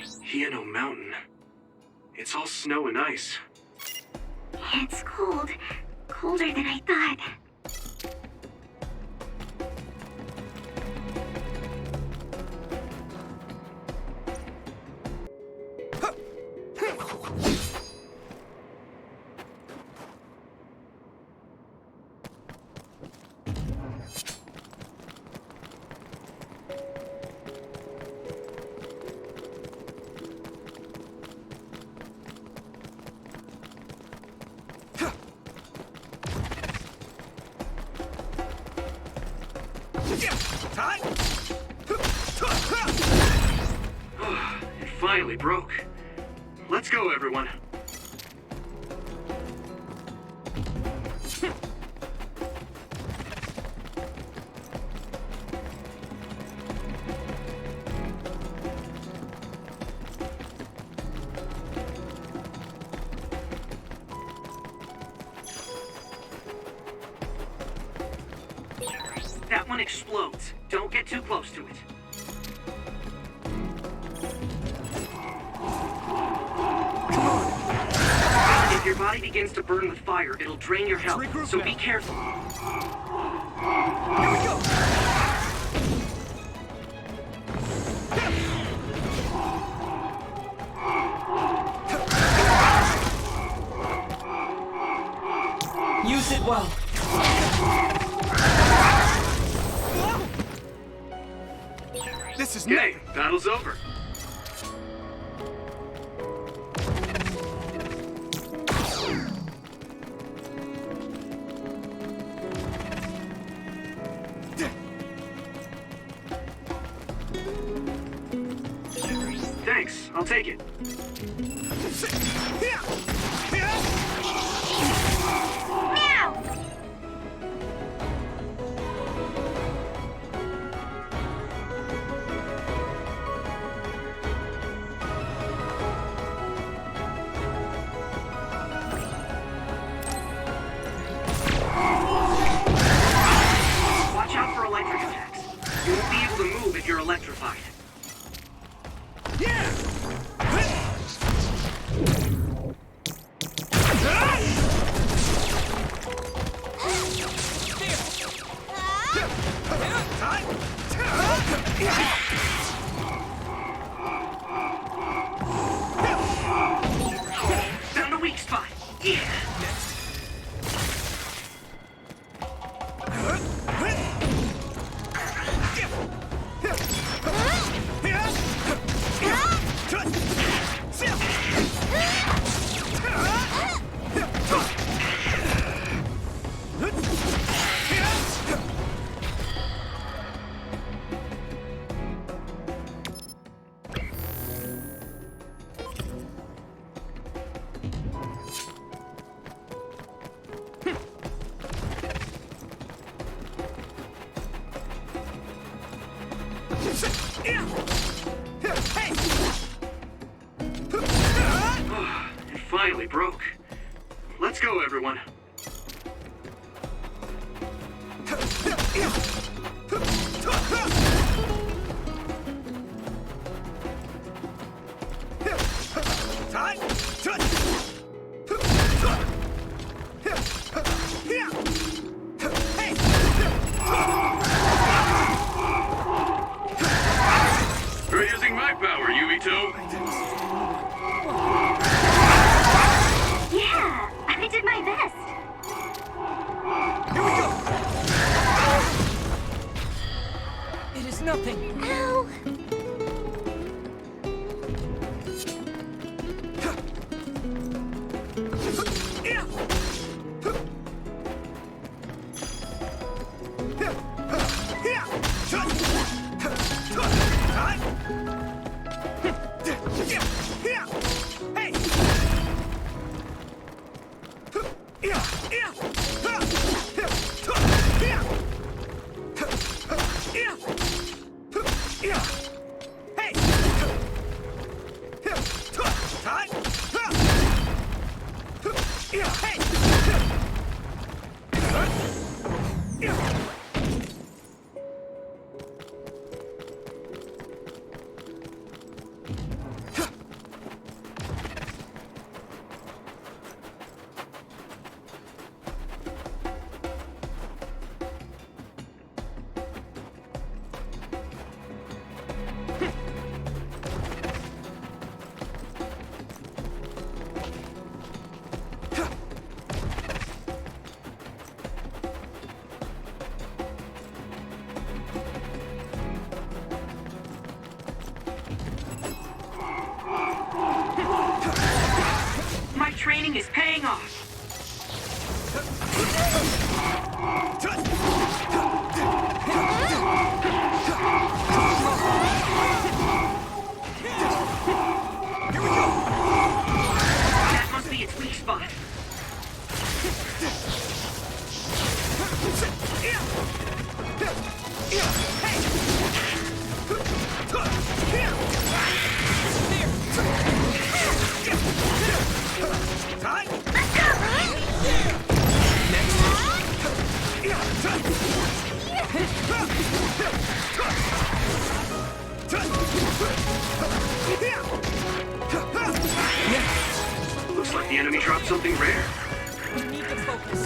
Hieno Mountain. It's all snow and ice. It's cold. Colder than I thought. It finally broke. Let's go, everyone. That one explodes. Don't get too close to it. If your body begins to burn with fire, it'll drain your health, so be careful. Here we go! Use it well. This is Okay, battle's over. Thanks, I'll take it. Meow! Watch out for electric attacks. You won't be able to move if you're electrified. Found a weak spot. Yeah. It finally broke. Let's go, everyone. You're using my power, Yuito. Yeah, I did my best. Here we go! It is nothing. Ow! training is paying off. That must be its weak spot. Looks like the enemy dropped something rare. We need to focus.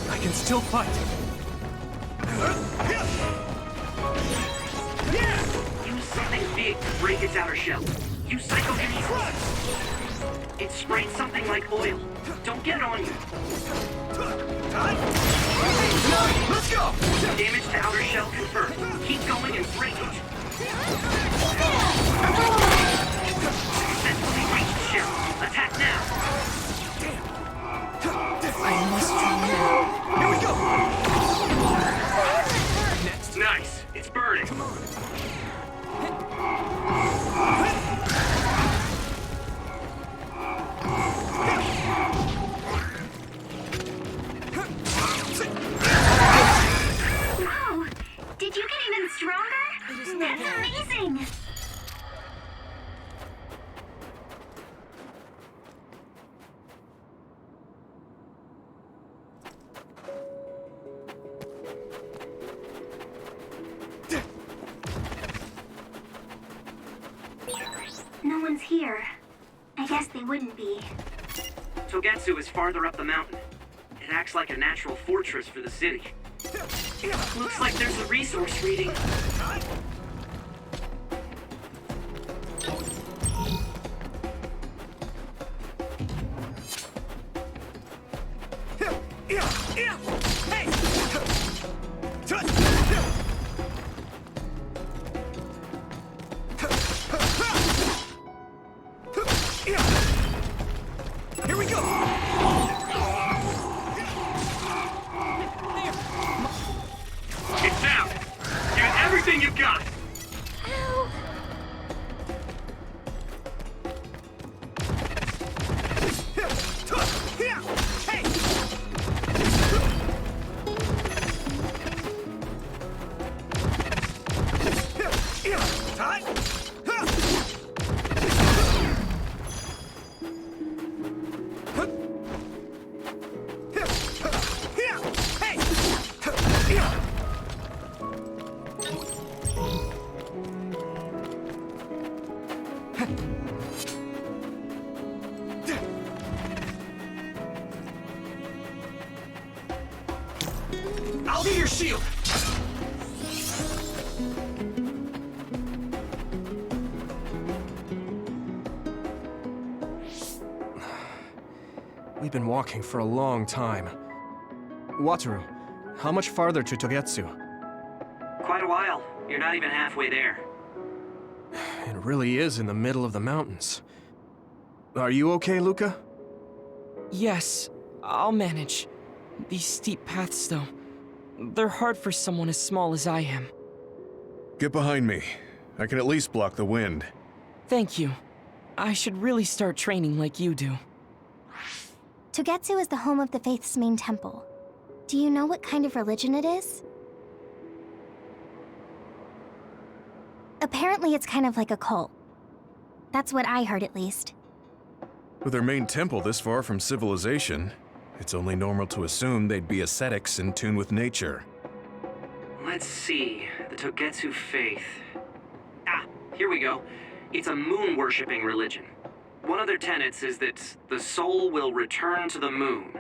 I can still fight. Use something big to break its outer shell. Use psychokinesis. It sprayed something like oil. Don't get it on you. Let's go! Damage to outer shell confirmed. Keep going and break it. Successfully reached shell. Attack now. I must try now. Here we go! Next. Nice. It's burning. Wow! Did you get even stronger? That's amazing! No one's here. I guess they wouldn't be. Togetsu is farther up the mountain. It acts like a natural fortress for the city. Looks like there's a resource reading. Here we go! It's out! Give it everything you've got! I'll be your shield! We've been walking for a long time. Wataru, how much farther to Togetsu? Quite a while. You're not even halfway there. It really is in the middle of the mountains. Are you okay, Luca? Yes, I'll manage. These steep paths, though, they're hard for someone as small as I am. Get behind me. I can at least block the wind. Thank you. I should really start training like you do. Togetsu is the home of the Faith's main temple. Do you know what kind of religion it is? Apparently it's kind of like a cult. That's what I heard, at least. With their main temple this far from civilization, it's only normal to assume they'd be ascetics in tune with nature. Let's see. The Togetsu faith. Ah, here we go. It's a moon-worshipping religion. One of their tenets is that the soul will return to the moon.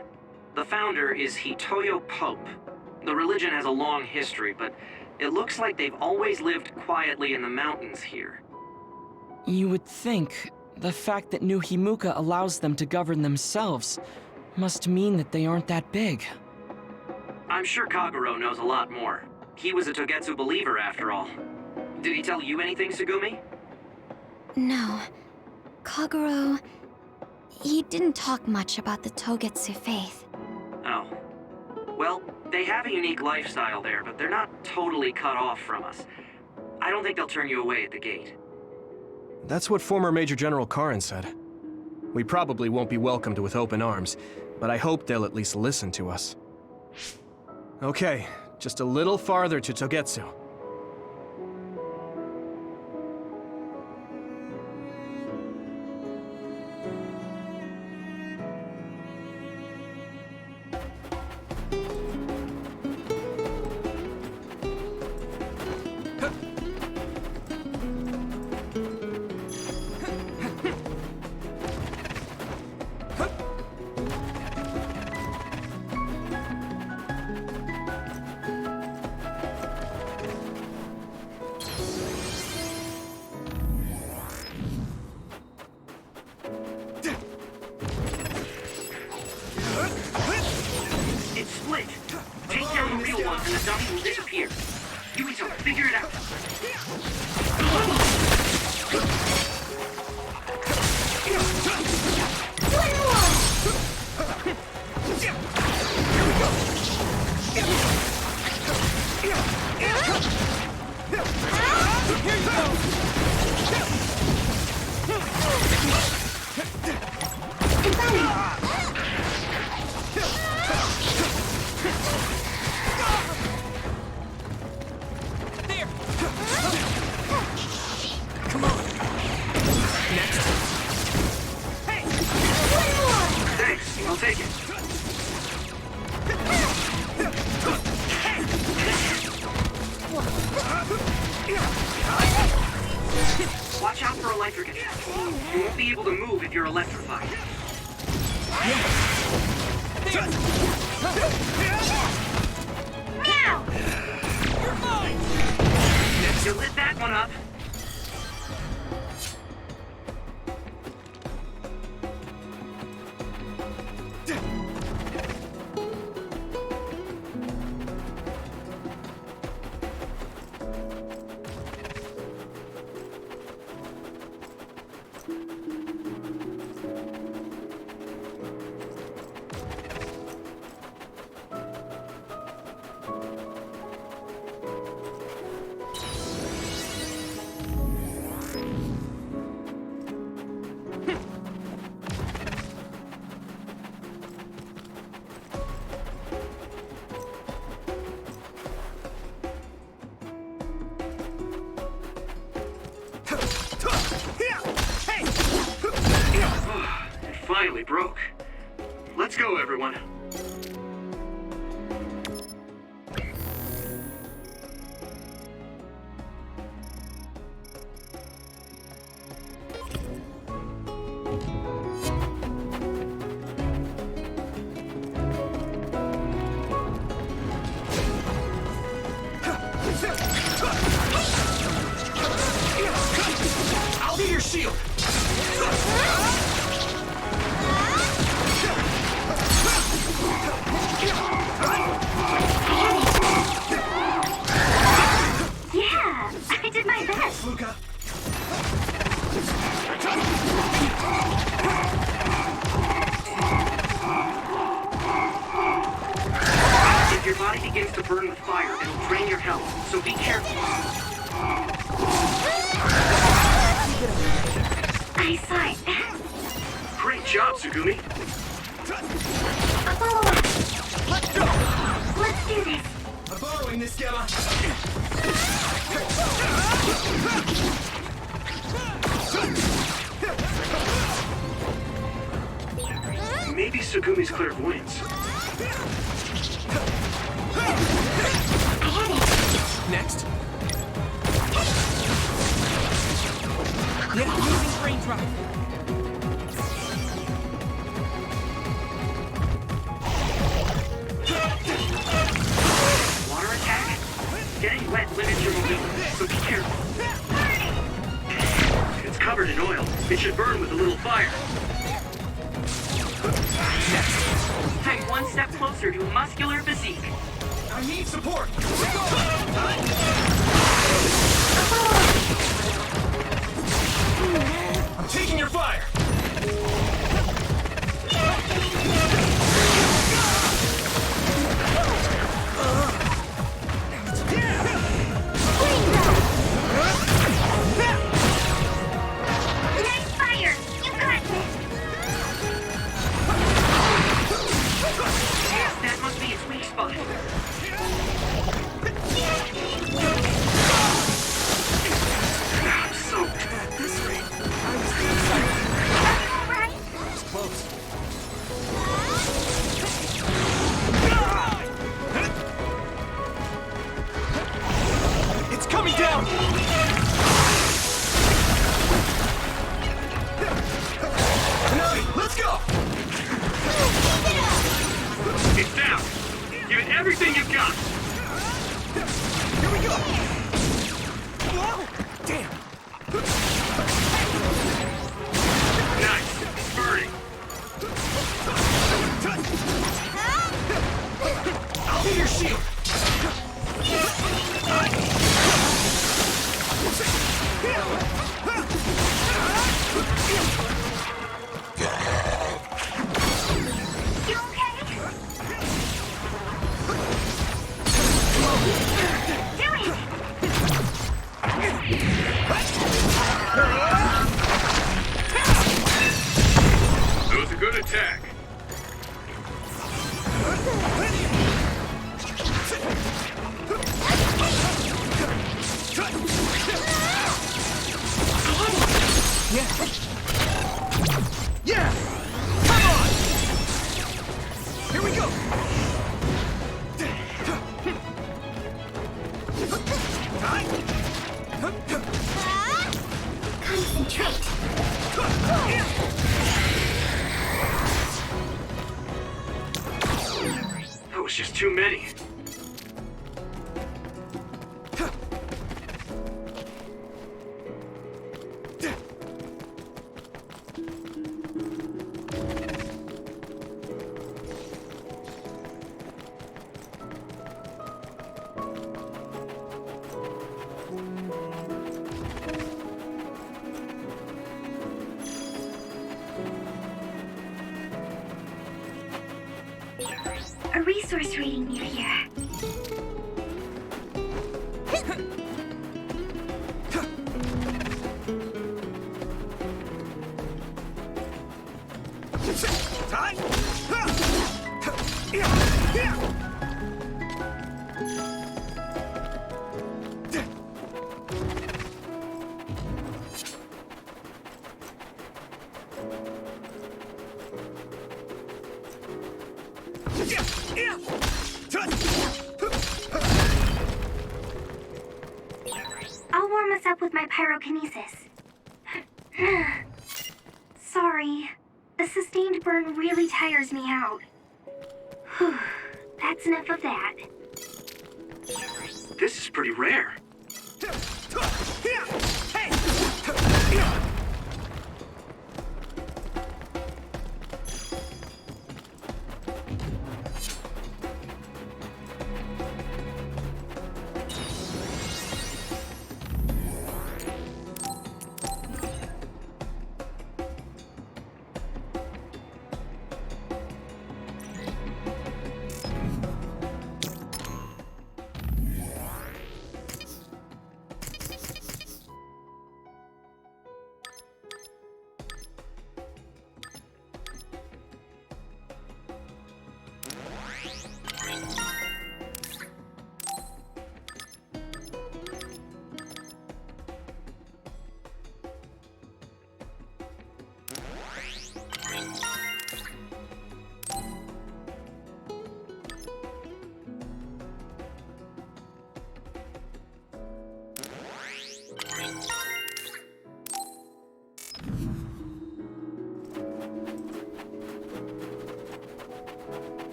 The founder is Hitoyo Pope. The religion has a long history, but it looks like they've always lived quietly in the mountains here. You would think the fact that New Himuka allows them to govern themselves Must mean that they aren't that big. I'm sure Kagero knows a lot more. He was a Togetsu believer after all. Did he tell you anything, Sugumi? No. Kagero... he didn't talk much about the Togetsu faith. Oh. Well, they have a unique lifestyle there, but they're not totally cut off from us. I don't think they'll turn you away at the gate. That's what former Major General Karin said. We probably won't be welcomed with open arms, but I hope they'll at least listen to us. Okay, just a little farther to Togetsu. It's split. Take down the real ones and the dummy will disappear. Yuito, figure it out. Thanks, I'll take it. Watch out for electric attacks. You won't be able to move if you're electrified. Meow! You're mine! You lit that one up. It finally broke. Let's go, everyone. I'll be your shield! Yeah, I did my best. Himuka! If your body begins to burn with fire, it'll drain your health, so be careful. Eyesight. Great job, Sugumi. A follow-up. Let's go! Let's do this. I'm borrowing this, Gamma! Maybe Sugumi's clairvoyance. Next. Yeah, using brain drive. Water attack? Getting wet limits your mobility, so be careful. It's covered in oil. It should burn with a little fire. Next. one step closer to muscular physique. I need support. I'm taking your fire. Nice fire! You got this! That must be its weak spot. I'm so At this rate, Alright? it's close. It's coming down. Nami, let's go. It's down. Give it everything you've got. Here we go. Whoa! Damn. Nice. It's burning. I'll be your shield. You okay? Do it! That was a good attack. Yeah! Come on! Here we go! Concentrate! That was just too many. A resource reading near here. I'll warm us up with my pyrokinesis. Sorry. The sustained burn really tires me out. That's enough of that. This is pretty rare.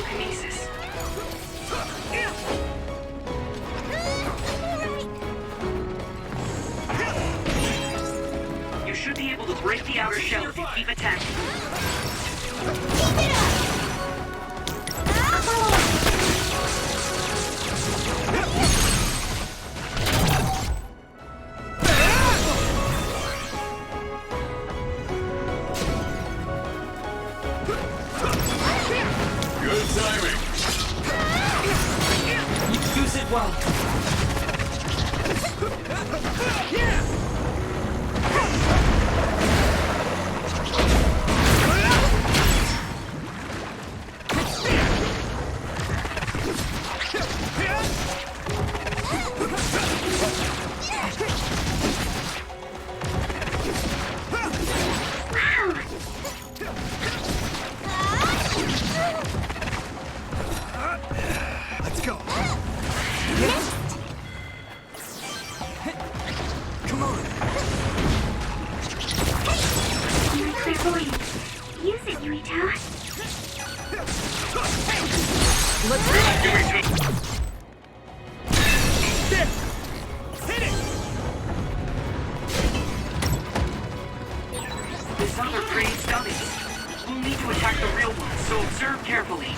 psychokinesis. You should be able to break the outer shell if you keep attacking. Good timing. Use it well. Let's go. Come on. You're clairvoyant. Use it, Yuito. There. Hit it. This other creates dummies. We'll need to attack the real ones, so observe carefully.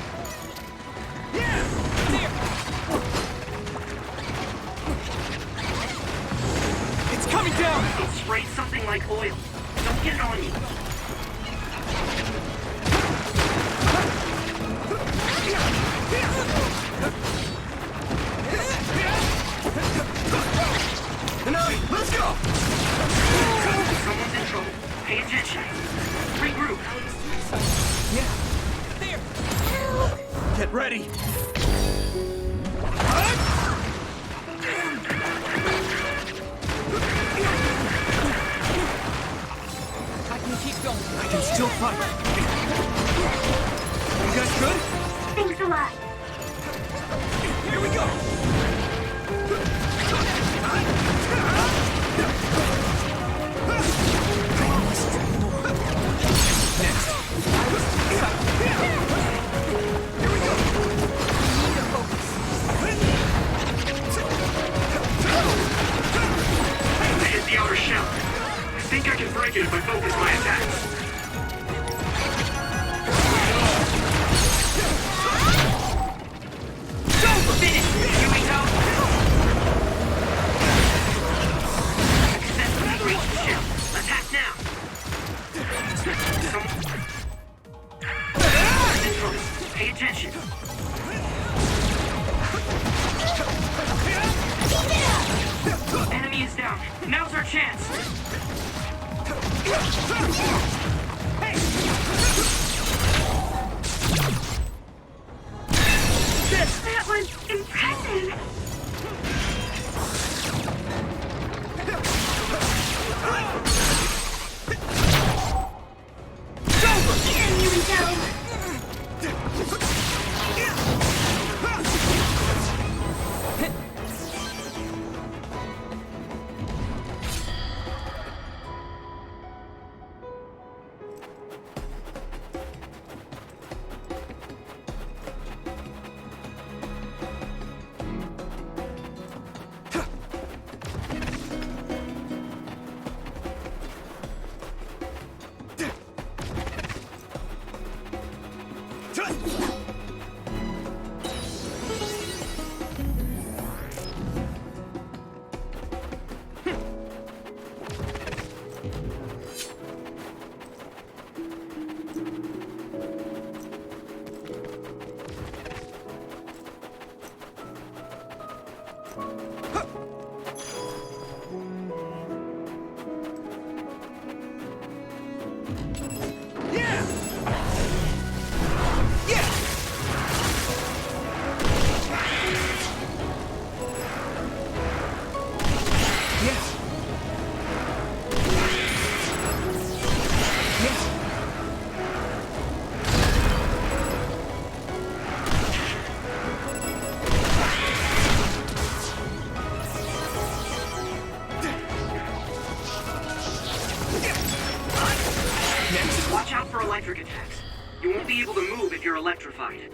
It's coming down. It sprays something like oil. Don't get it on you. Let's go. Someone's in trouble. Pay attention. Regroup. Get ready. I can keep going. I can still fight. You guys good? Thanks a lot. Here we go. I hit the outer shell. I think I can break it if I focus my attacks. Finish! Yuito! Successfully reached the shell. Attack now! Pay attention. Enemy is down. Now's our chance. That was impressive. Here, Yuito. Watch out for electric attacks. You won't be able to move if you're electrified.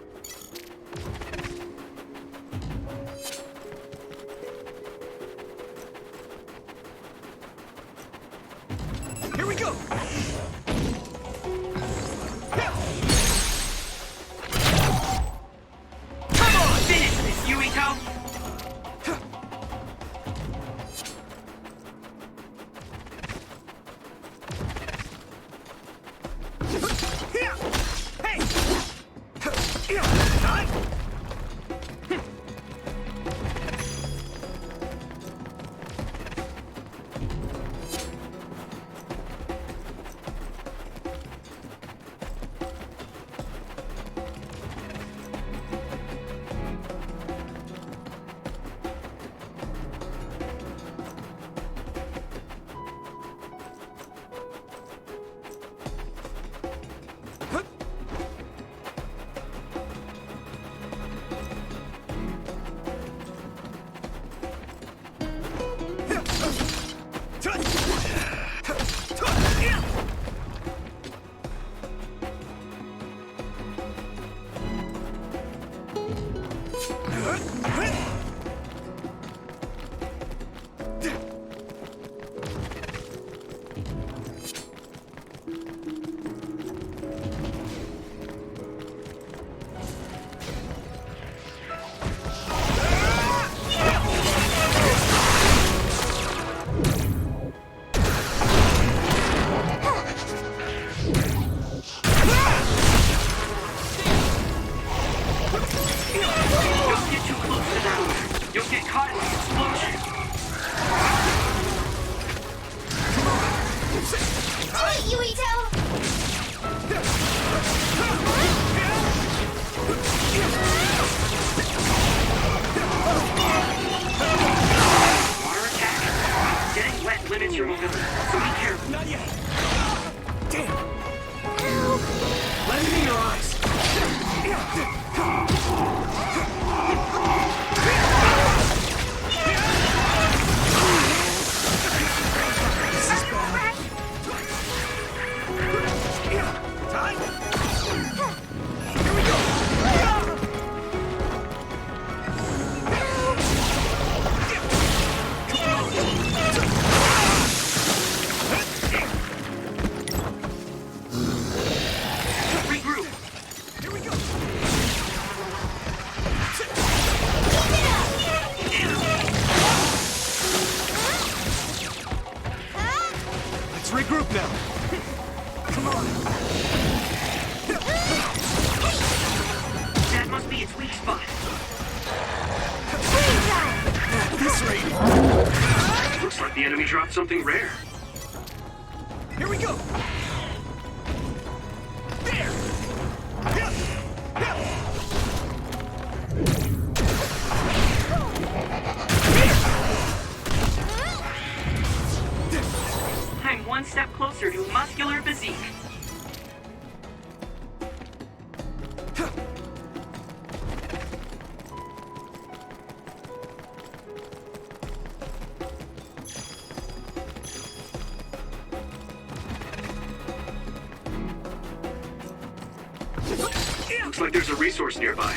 Regroup now. Come on. That must be its weak spot. At this rate. Looks like the enemy dropped something rare. Here we go! There! I'm one step closer to muscular physique. Looks like there's a resource nearby.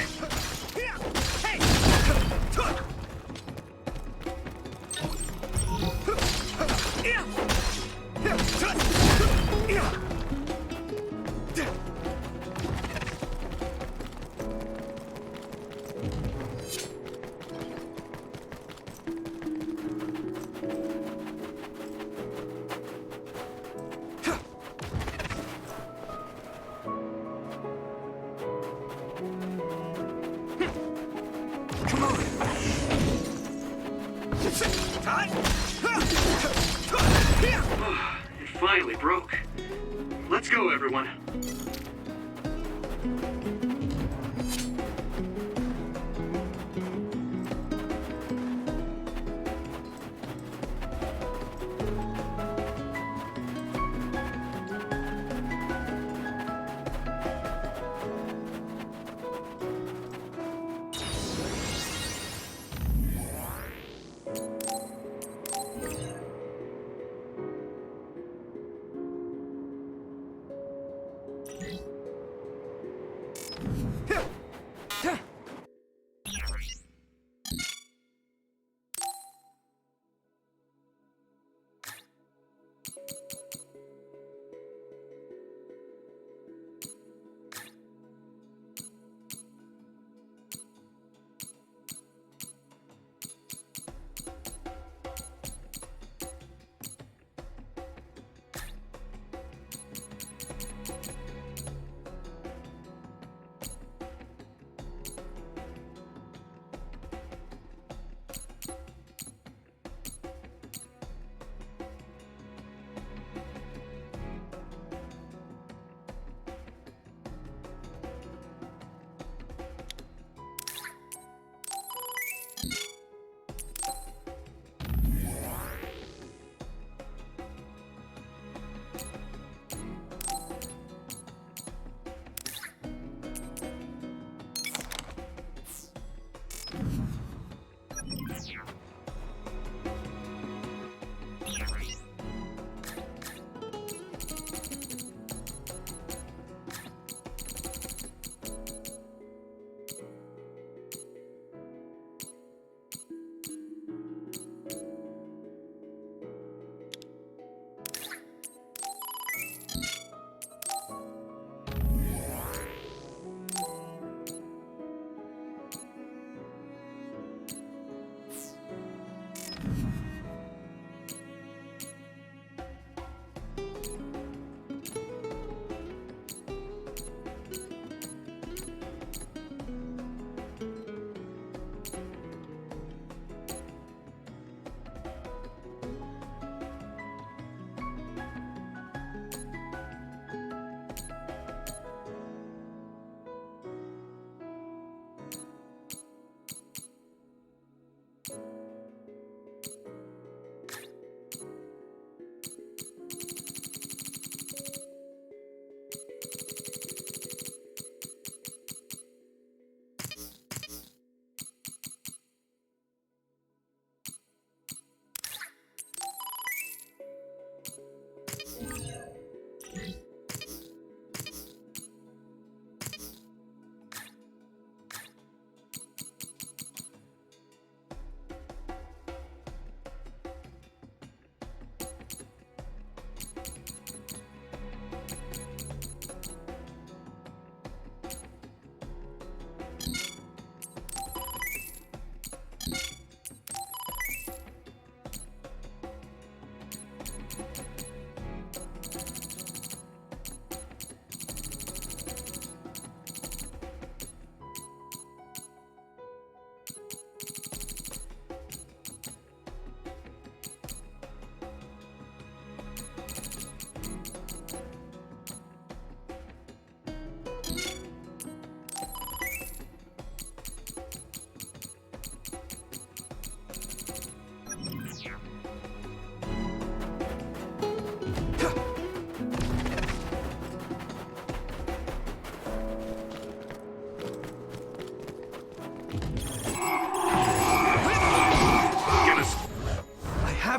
It finally broke. Let's go, everyone.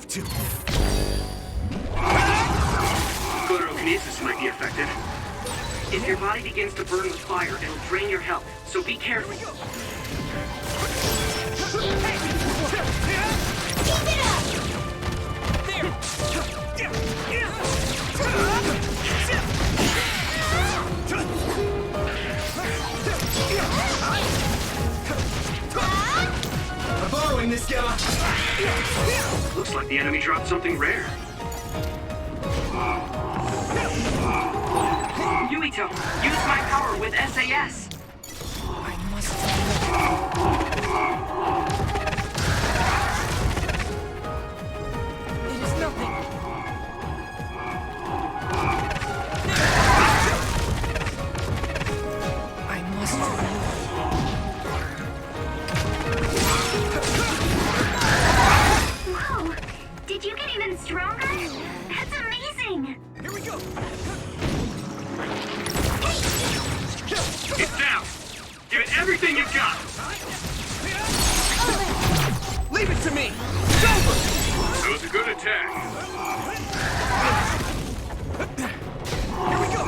to. Psychokinesis might be effective. If your body begins to burn with fire, it'll drain your health, so be careful. I'm borrowing this guy. Looks like the enemy dropped something rare. Yuito, use my power with SAS. I must. It is nothing. I must. Whoa! Did you get even stronger? That's amazing! Here we go. It's down. Give it everything you've got. Leave it to me. It's over. That was a good attack. Here we go.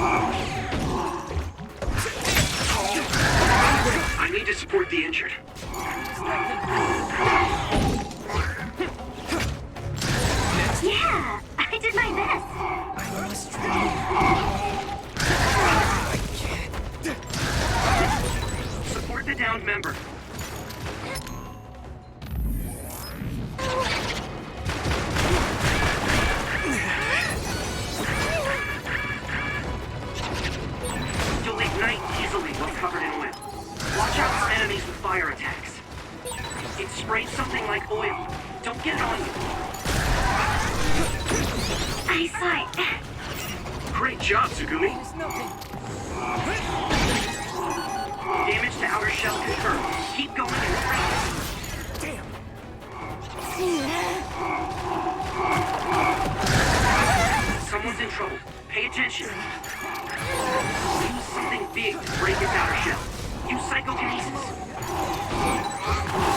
I need to support the injured. Yeah! I did my best! I must try. Support the downed member. You'll ignite easily while covered in oil. Watch out for enemies with fire attacks. It sprays something like oil. Don't get it on you. I saw it. Great job, Tsugumi. It is nothing. Damage to outer shell confirmed. Keep going and practice. Damn. Someone's in trouble. Pay attention. Use something big to break its outer shell. Use psychokinesis.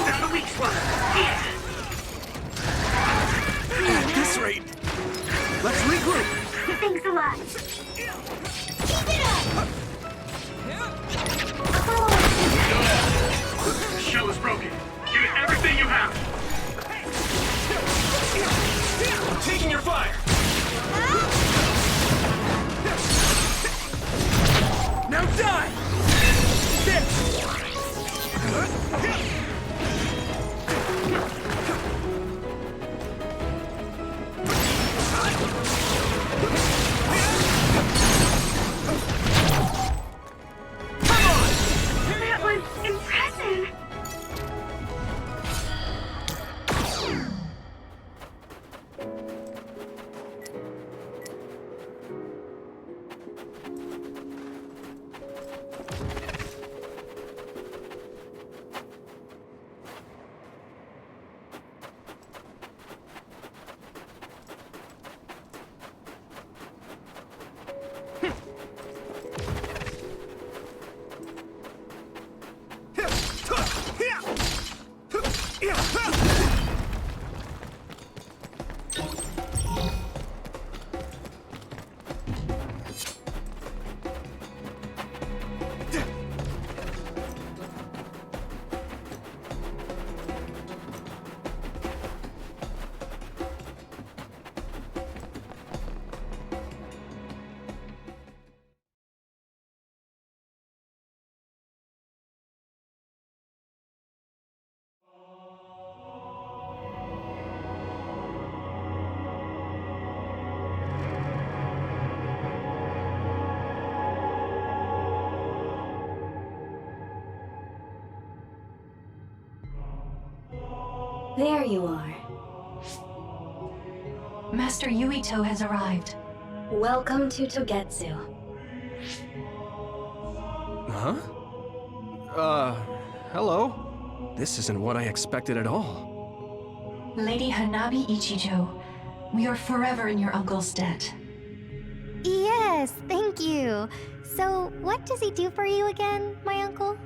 Found the weak spot. Yeah. At this rate, let's regroup. Thanks a lot. The shell is broken. Give it everything you have. I'm taking your fire. Now die. That was impressive! There you are. Master Yuito has arrived. Welcome to Togetsu. Huh? Hello? This isn't what I expected at all. Lady Hanabi Ichijo, we are forever in your uncle's debt. Yes, thank you. So, what does he do for you again, my uncle?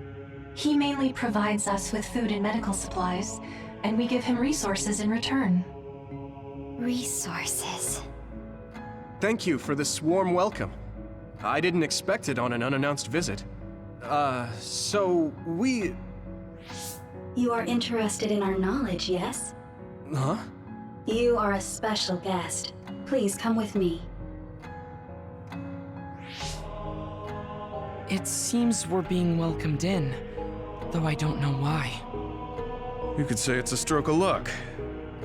He mainly provides us with food and medical supplies, and we give him resources in return. Resources. Thank you for this warm welcome. I didn't expect it on an unannounced visit. So we... You are interested in our knowledge, yes? Huh? You are a special guest. Please come with me. It seems we're being welcomed in, though I don't know why. You could say it's a stroke of luck,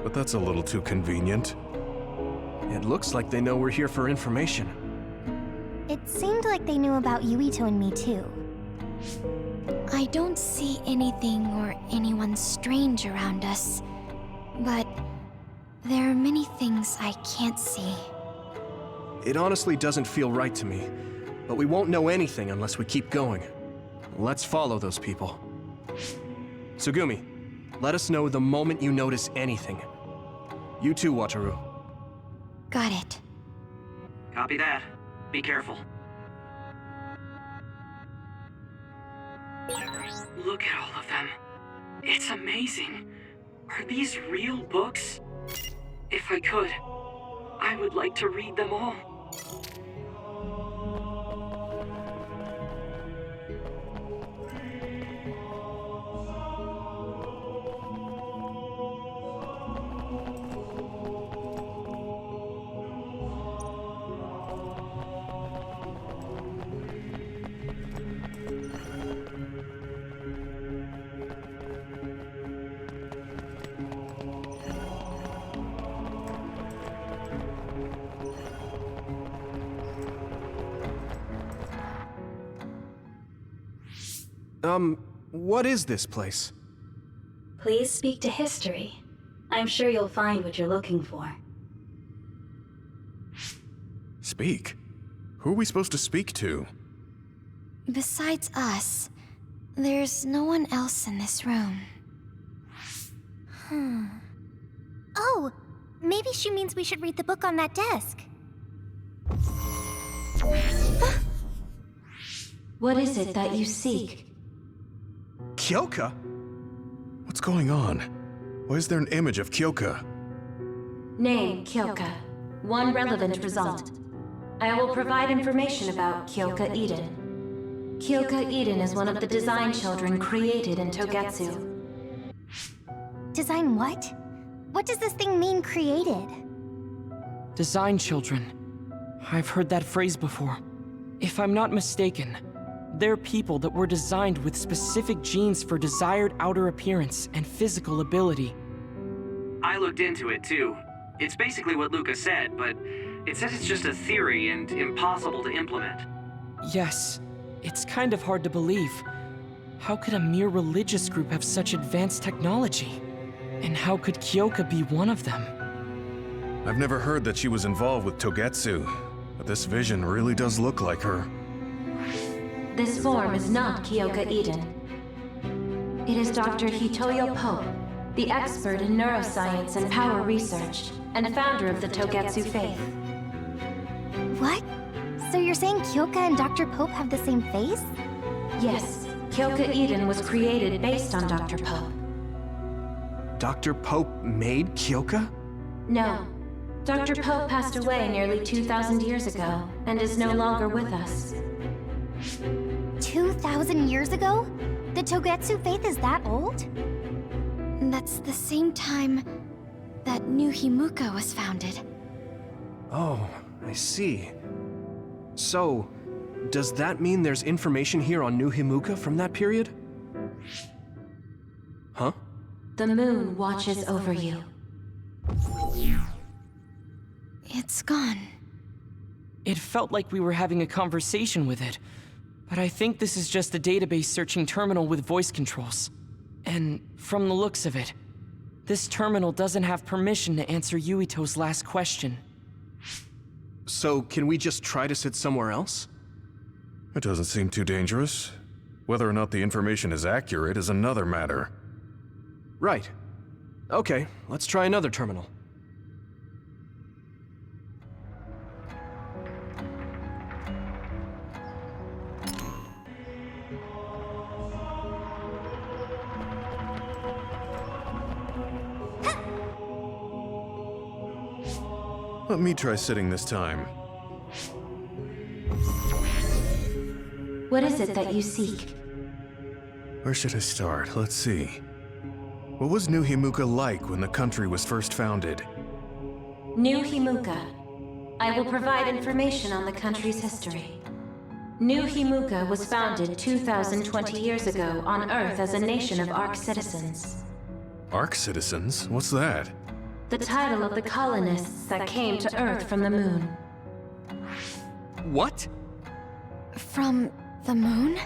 but that's a little too convenient. It looks like they know we're here for information. It seemed like they knew about Yuito and me too. I don't see anything or anyone strange around us, but there are many things I can't see. It honestly doesn't feel right to me, but we won't know anything unless we keep going. Let's follow those people. Tsugumi, let us know the moment you notice anything. You too, Wataru. Got it. Copy that. Be careful. Look at all of them. It's amazing. Are these real books? If I could, I would like to read them all. What is this place? Please speak to history. I'm sure you'll find what you're looking for. Speak? Who are we supposed to speak to? Besides us, there's no one else in this room. Oh, maybe she means we should read the book on that desk. What is it that you seek? Kyoka? What's going on? Why is there an image of Kyoka? Name, Kyoka. One relevant result. I will provide information about Kyoka Eden. Kyoka Eden is one of the design children created in Togetsu. Design what? What does this thing mean, created? Design children. I've heard that phrase before. If I'm not mistaken, they're people that were designed with specific genes for desired outer appearance and physical ability. I looked into it too. It's basically what Luca said, but it says it's just a theory and impossible to implement. Yes, it's kind of hard to believe. How could a mere religious group have such advanced technology? And how could Kyoka be one of them? I've never heard that she was involved with Togetsu, but this vision really does look like her. This form is not Kyoka Eden. It is Dr. Hitoyo Pope, the expert in neuroscience and power research, and founder of the Togetsu faith. What? So you're saying Kyoka and Dr. Pope have the same face? Yes, Kyoka Eden was created based on Dr. Pope. Dr. Pope made Kyoka? No. Dr. Pope passed away nearly 2,000 years ago, and is no longer with us. 2,000 years ago? The Togetsu faith is that old? That's the same time that New Himuka was founded. Oh, I see. So, does that mean there's information here on New Himuka from that period? Huh? The moon watches over you. It's gone. It felt like we were having a conversation with it, but I think this is just a database searching terminal with voice controls. And from the looks of it, this terminal doesn't have permission to answer Yuito's last question. So, can we just try to sit somewhere else? It doesn't seem too dangerous. Whether or not the information is accurate is another matter. Right. Okay, let's try another terminal. Let me try sitting this time. What is it that you seek? Where should I start? Let's see. What was New Himuka like when the country was first founded? New Himuka. I will provide information on the country's history. New Himuka was founded 2,020 years ago on Earth as a nation of Ark citizens. Ark citizens? What's that? The title of the colonists that came to Earth from the moon. What? From the moon?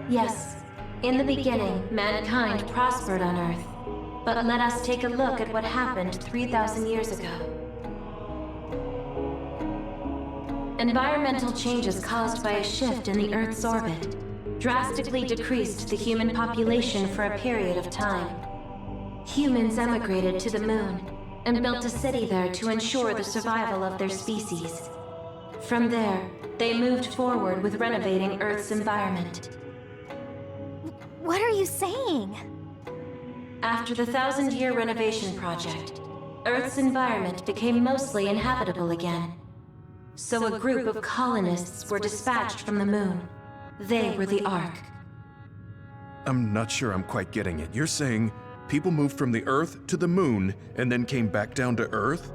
Yes. In the beginning, mankind prospered on Earth. But let us take a look at what happened 3,000 years ago. Environmental changes caused by a shift in the Earth's orbit drastically decreased the human population for a period of time. Humans emigrated to the moon and built a city there to ensure the survival of their species. From there, they moved forward with renovating Earth's environment. What are you saying? After the 1,000-year renovation project, Earth's environment became mostly inhabitable again. So a group of colonists were dispatched from the moon. They were the Ark. I'm not sure I'm quite getting it. You're saying people moved from the Earth to the moon and then came back down to Earth?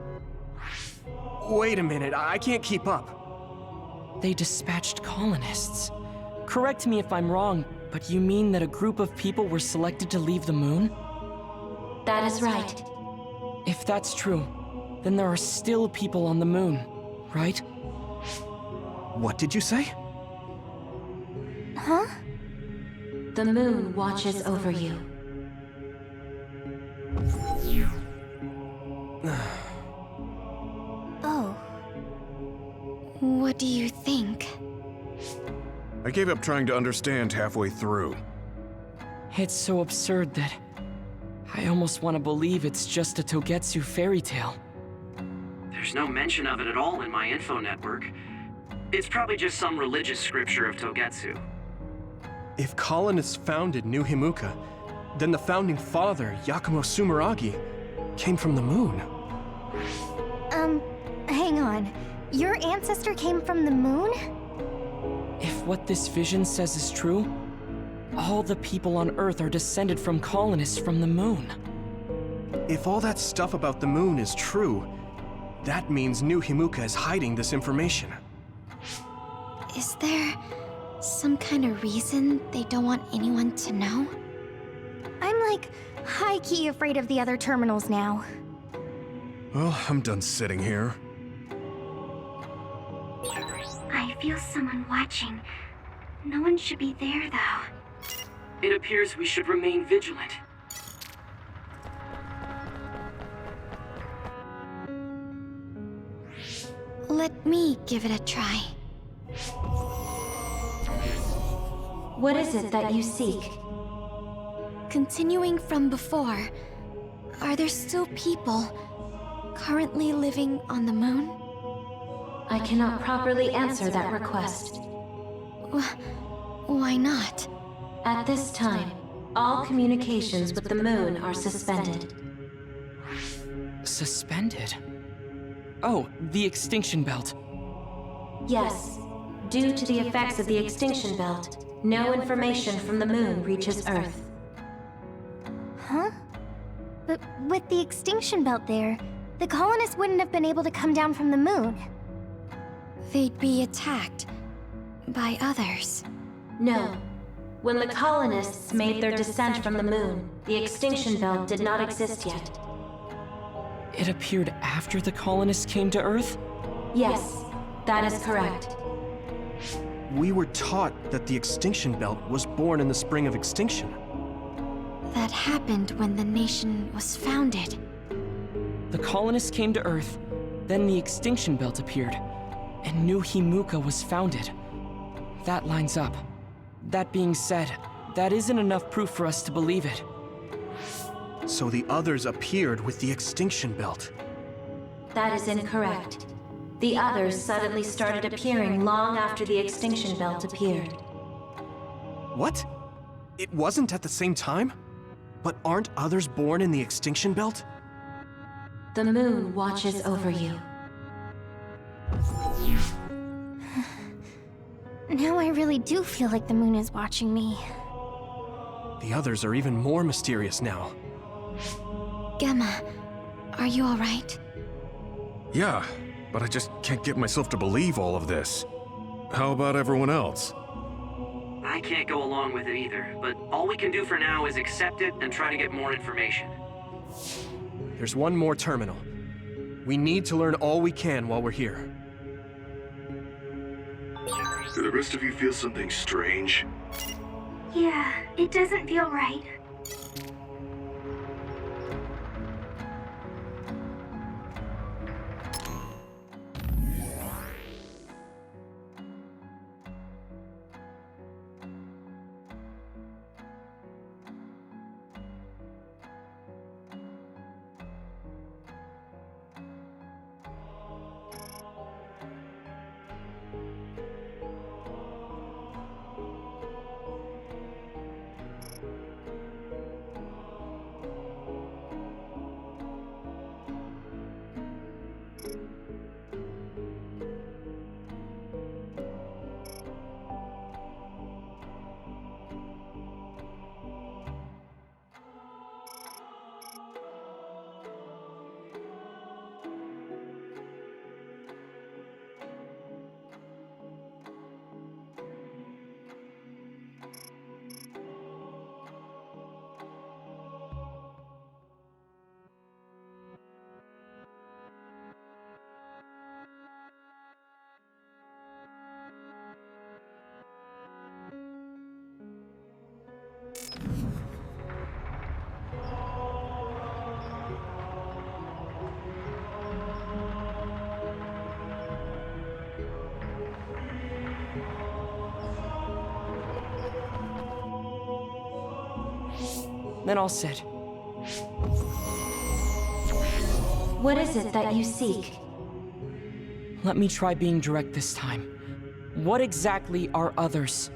Wait a minute, I can't keep up. They dispatched colonists. Correct me if I'm wrong, but you mean that a group of people were selected to leave the moon? That is right. If that's true, then there are still people on the moon, right? What did you say? Huh? The moon watches over you. Oh. What do you think? I gave up trying to understand halfway through. It's so absurd that I almost want to believe it's just a Togetsu fairy tale. There's no mention of it at all in my info network. It's probably just some religious scripture of Togetsu. If colonists founded New Himuka, then the founding father, Yuito Sumeragi, came from the moon. Hang on. Your ancestor came from the moon? If what this vision says is true, all the people on Earth are descended from colonists from the moon. If all that stuff about the moon is true, that means New Himuka is hiding this information. Is there some kind of reason they don't want anyone to know? I'm like high-key afraid of the other terminals now. Well, I'm done sitting here. I feel someone watching. No one should be there, though. It appears we should remain vigilant. Let me give it a try. What is it that you seek? Continuing from before, are there still people currently living on the moon? I cannot properly answer that request. Why not? At this time, all communications with the moon are suspended. Suspended? Oh, the extinction belt. Yes. Due to the effects of the extinction belt, no information from the moon reaches Earth. Huh? But with the extinction belt there, the colonists wouldn't have been able to come down from the moon. They'd be attacked by others. No. When the colonists made their descent from the moon, the extinction belt did not exist yet. It appeared after the colonists came to Earth? Yes, that is correct. We were taught that the extinction belt was born in the spring of extinction. That happened when the nation was founded. The colonists came to Earth, then the extinction belt appeared, and New Himuka was founded. That lines up. That being said, that isn't enough proof for us to believe it. So the others appeared with the extinction belt. That is incorrect. The others suddenly started appearing long after the extinction belt appeared. What? It wasn't at the same time? But aren't others born in the extinction belt? the moon watches over you. Now I really do feel like the moon is watching me. The others are even more mysterious now. Gemma, are you alright? Yeah, but I just can't get myself to believe all of this. How about everyone else? I can't go along with it either, but all we can do for now is accept it and try to get more information. There's one more terminal. We need to learn all we can while we're here. Do the rest of you feel something strange? Yeah, it doesn't feel right. Then I'll sit. What is it that you seek? Let me try being direct this time. What exactly are others?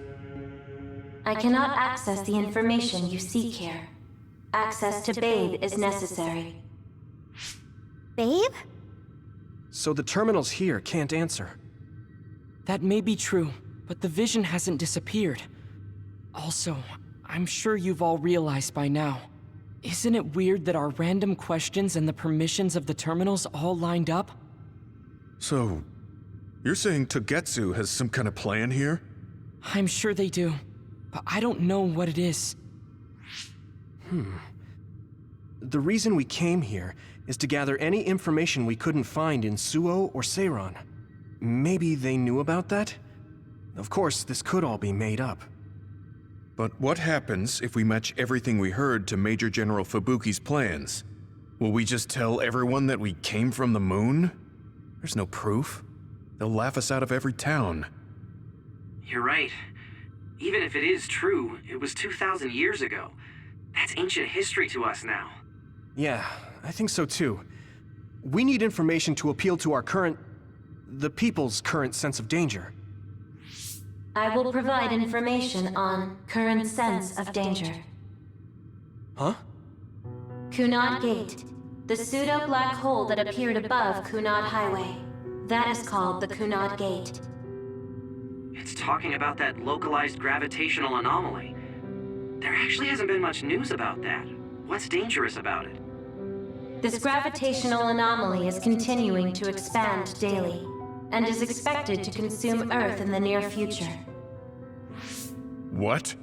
I cannot access the information you seek here. Access to Babe is necessary. Babe? So the terminals here can't answer. That may be true, but the vision hasn't disappeared. Also, I'm sure you've all realized by now. Isn't it weird that our random questions and the permissions of the terminals all lined up? So, you're saying Togetsu has some kind of plan here? I'm sure they do, but I don't know what it is. The reason we came here is to gather any information we couldn't find in Suo or Seiran. Maybe they knew about that? Of course, this could all be made up. But what happens if we match everything we heard to Major General Fubuki's plans? Will we just tell everyone that we came from the moon? There's no proof. They'll laugh us out of every town. You're right. Even if it is true, it was 2,000 years ago. That's ancient history to us now. Yeah, I think so too. We need information to appeal to the people's current sense of danger. I will provide information on current sense of danger. Huh? Kunad Gate, the pseudo-black hole that appeared above Kunad Highway. That is called the Kunad Gate. It's talking about that localized gravitational anomaly. There actually hasn't been much news about that. What's dangerous about it? This gravitational anomaly is continuing to expand daily, and is expected to consume Earth in the near future. What?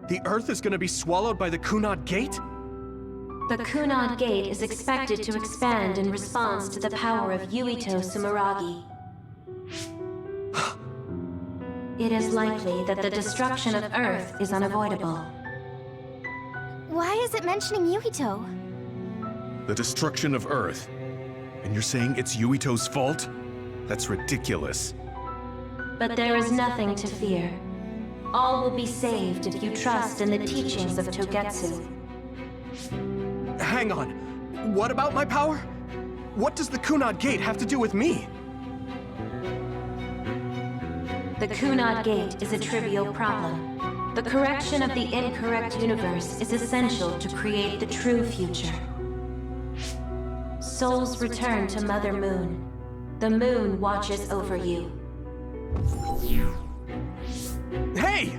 The Earth is gonna be swallowed by the Kunad Gate? The Kunad Gate is expected to expand in response to the power of Yuito Sumeragi. It is likely that the destruction of Earth is unavoidable. Why is it mentioning Yuito? The destruction of Earth. And you're saying it's Yuito's fault? That's ridiculous. But there is nothing to fear. All will be saved if you trust in the teachings of Togetsu. Hang on. What about my power? What does the Kunad Gate have to do with me? The Kunad Gate is a trivial problem. The correction of the incorrect universe is essential to create the true future. Souls return to Mother Moon. The moon watches over you. Hey!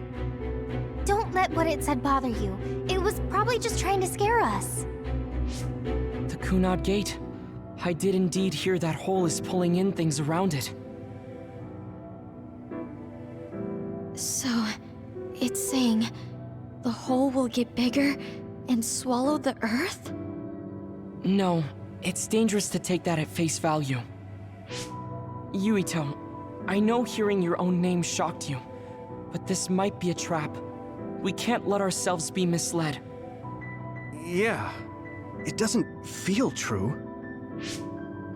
Don't let what it said bother you. It was probably just trying to scare us. The Kunad Gate. I did indeed hear that hole is pulling in things around it. So, it's saying the hole will get bigger and swallow the Earth? No, it's dangerous to take that at face value. Yuito, I know hearing your own name shocked you, but this might be a trap. We can't let ourselves be misled. Yeah, it doesn't feel true.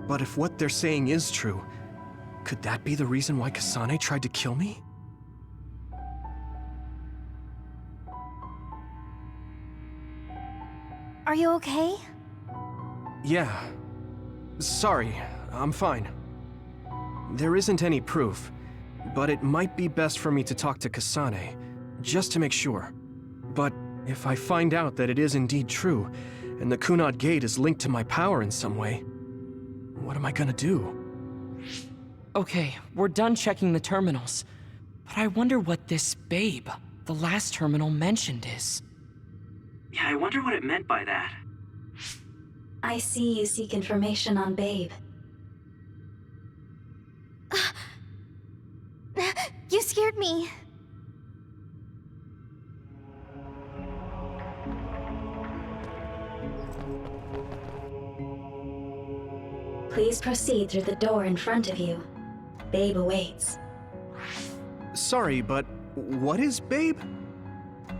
But if what they're saying is true, could that be the reason why Kasane tried to kill me? Are you okay? Yeah. Sorry, I'm fine. There isn't any proof, but it might be best for me to talk to Kasane, just to make sure. But if I find out that it is indeed true, and the Kunad Gate is linked to my power in some way, what am I gonna do? Okay, we're done checking the terminals. But I wonder what this babe, the last terminal mentioned, is. Yeah, I wonder what it meant by that. I see you seek information on Babe. You scared me. Please proceed through the door in front of you. Babe awaits. Sorry, but what is Babe?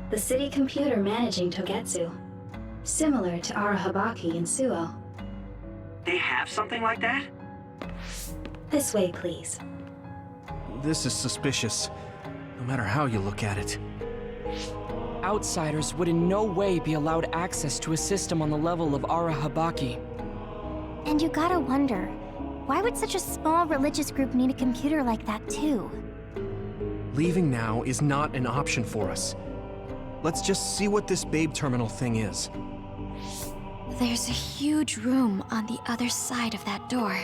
The city computer managing Togetsu. Similar to Arahabaki and Suo. They have something like that? This way, please. This is suspicious, no matter how you look at it. Outsiders would in no way be allowed access to a system on the level of Arahabaki. And you gotta wonder, why would such a small religious group need a computer like that too? Leaving now is not an option for us. Let's just see what this Babe terminal thing is. There's a huge room on the other side of that door.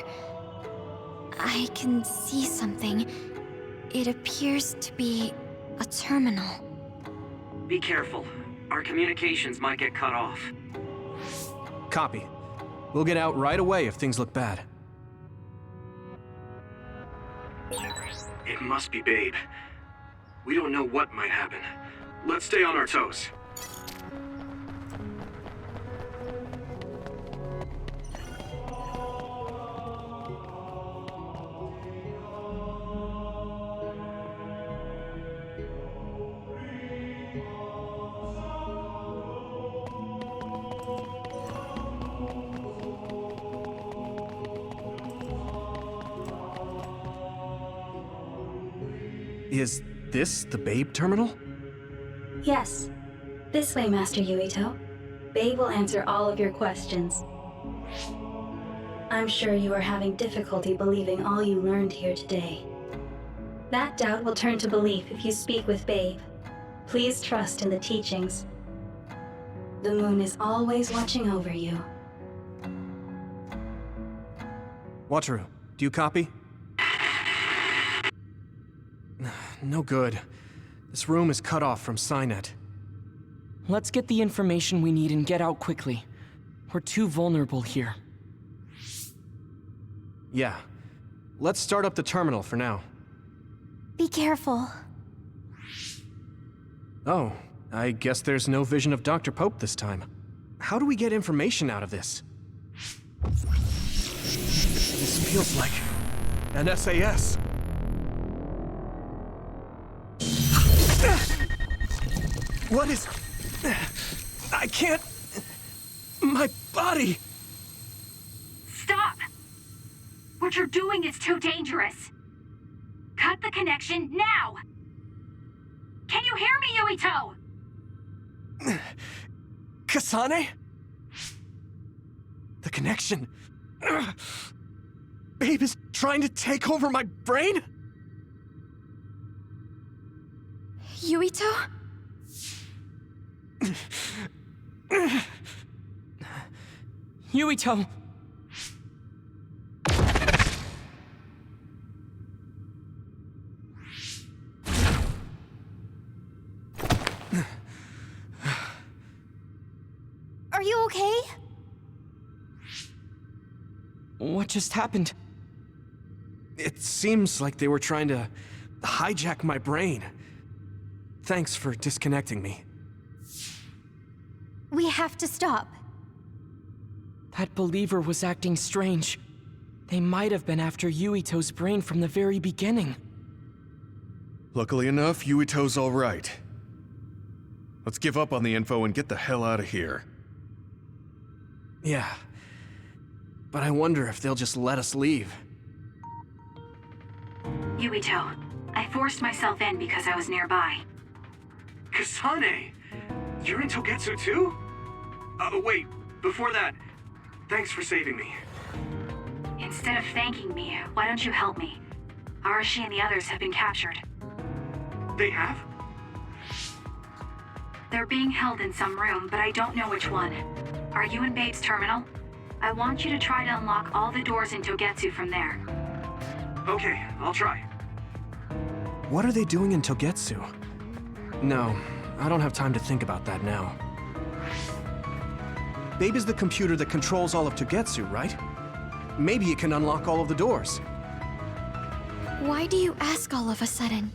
I can see something. It appears to be a terminal. Be careful. Our communications might get cut off. Copy. We'll get out right away if things look bad. It must be Babe. We don't know what might happen. Let's stay on our toes. Is this the Babe terminal? Yes. This way, Master Yuito. Babe will answer all of your questions. I'm sure you are having difficulty believing all you learned here today. That doubt will turn to belief if you speak with Babe. Please trust in the teachings. The moon is always watching over you. Wataru, do you copy? No good. This room is cut off from Psynet. Let's get the information we need and get out quickly. We're too vulnerable here. Yeah. Let's start up the terminal for now. Be careful. Oh, I guess there's no vision of Dr. Pope this time. How do we get information out of this? This feels like an SAS. What is... I can't... My body... Stop! What you're doing is too dangerous. Cut the connection now! Can you hear me, Yuito? Kasane? The connection... Babe is trying to take over my brain? Yuito? Yuito! Are you okay? What just happened? It seems like they were trying to hijack my brain. Thanks for disconnecting me. We have to stop. That believer was acting strange. They might have been after Yuito's brain from the very beginning. Luckily enough, Yuito's all right. Let's give up on the info and get the hell out of here. Yeah. But I wonder if they'll just let us leave. Yuito, I forced myself in because I was nearby. Kasane! You're in Togetsu too? Wait, before that, thanks for saving me. Instead of thanking me, why don't you help me? Arashi and the others have been captured. They have? They're being held in some room, but I don't know which one. Are you in Babe's terminal? I want you to try to unlock all the doors in Togetsu from there. Okay, I'll try. What are they doing in Togetsu? No, I don't have time to think about that now. Babe is the computer that controls all of Togetsu, right? Maybe it can unlock all of the doors. Why do you ask all of a sudden?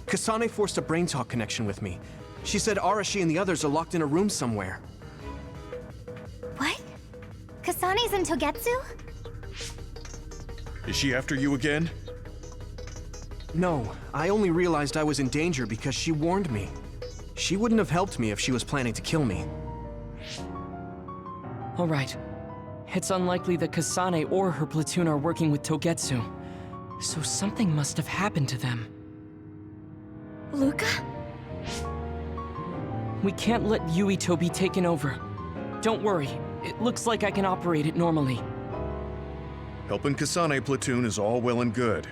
Kasane forced a brain talk connection with me. She said Arashi and the others are locked in a room somewhere. What? Kasane's in Togetsu? Is she after you again? No, I only realized I was in danger because she warned me. She wouldn't have helped me if she was planning to kill me. All right. It's unlikely that Kasane or her platoon are working with Togetsu. So something must have happened to them. Luca? We can't let Yuito be taken over. Don't worry, it looks like I can operate it normally. Helping Kasane platoon is all well and good,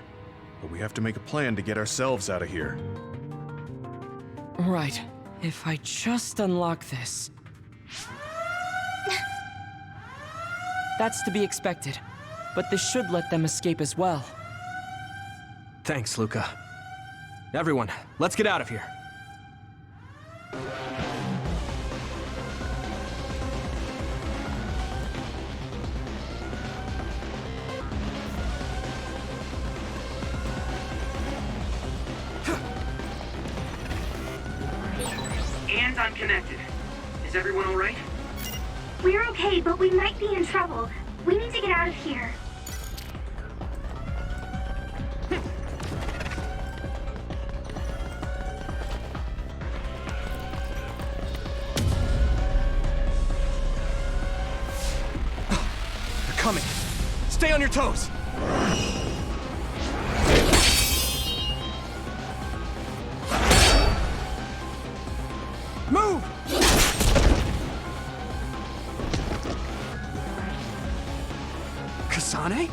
but we have to make a plan to get ourselves out of here. Right. If I just unlock this... That's to be expected, but this should let them escape as well. Thanks, Luca. Everyone, let's get out of here. And I'm connected. Is everyone all right? We're okay, but we might be in trouble. We need to get out of here. They're coming. Stay on your toes. Move! Kasane?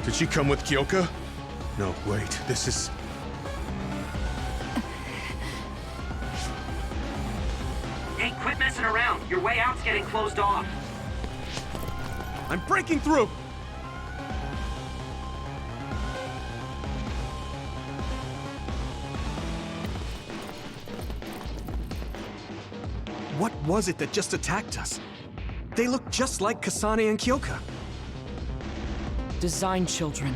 Did she come with Kyoka? No, wait, this is... Hey, quit messing around. Your way out's getting closed off. I'm breaking through! What was it that just attacked us? They look just like Kasane and Kyoka. Design children.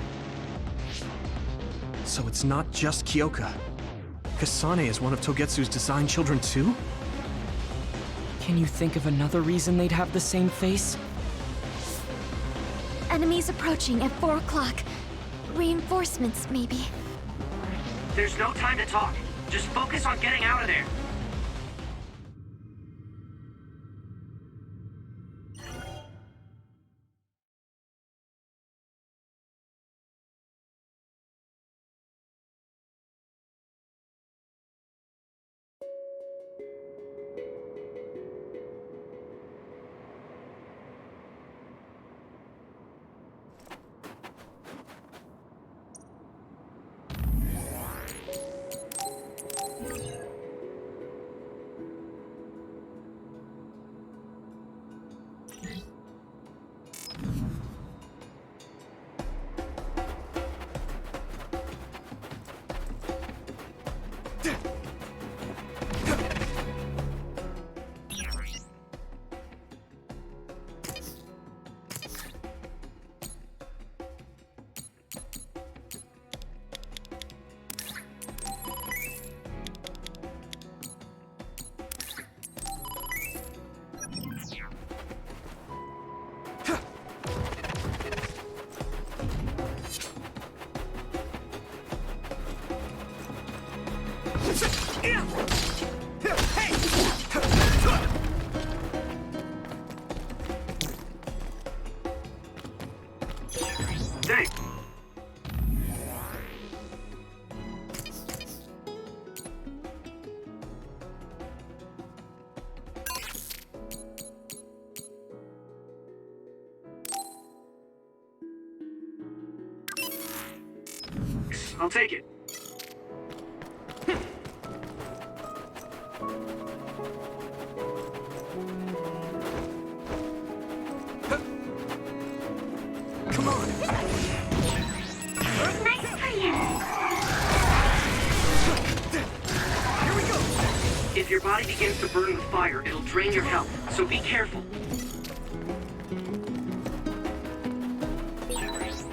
So it's not just Kyoka. Kasane is one of Togetsu's design children too? Can you think of another reason they'd have the same face? Enemies approaching at 4 o'clock. Reinforcements, maybe. There's no time to talk. Just focus on getting out of there. I'll take it. Come on. Nice for you. Here we go. If your body begins to burn with fire, it'll drain your health, so be careful.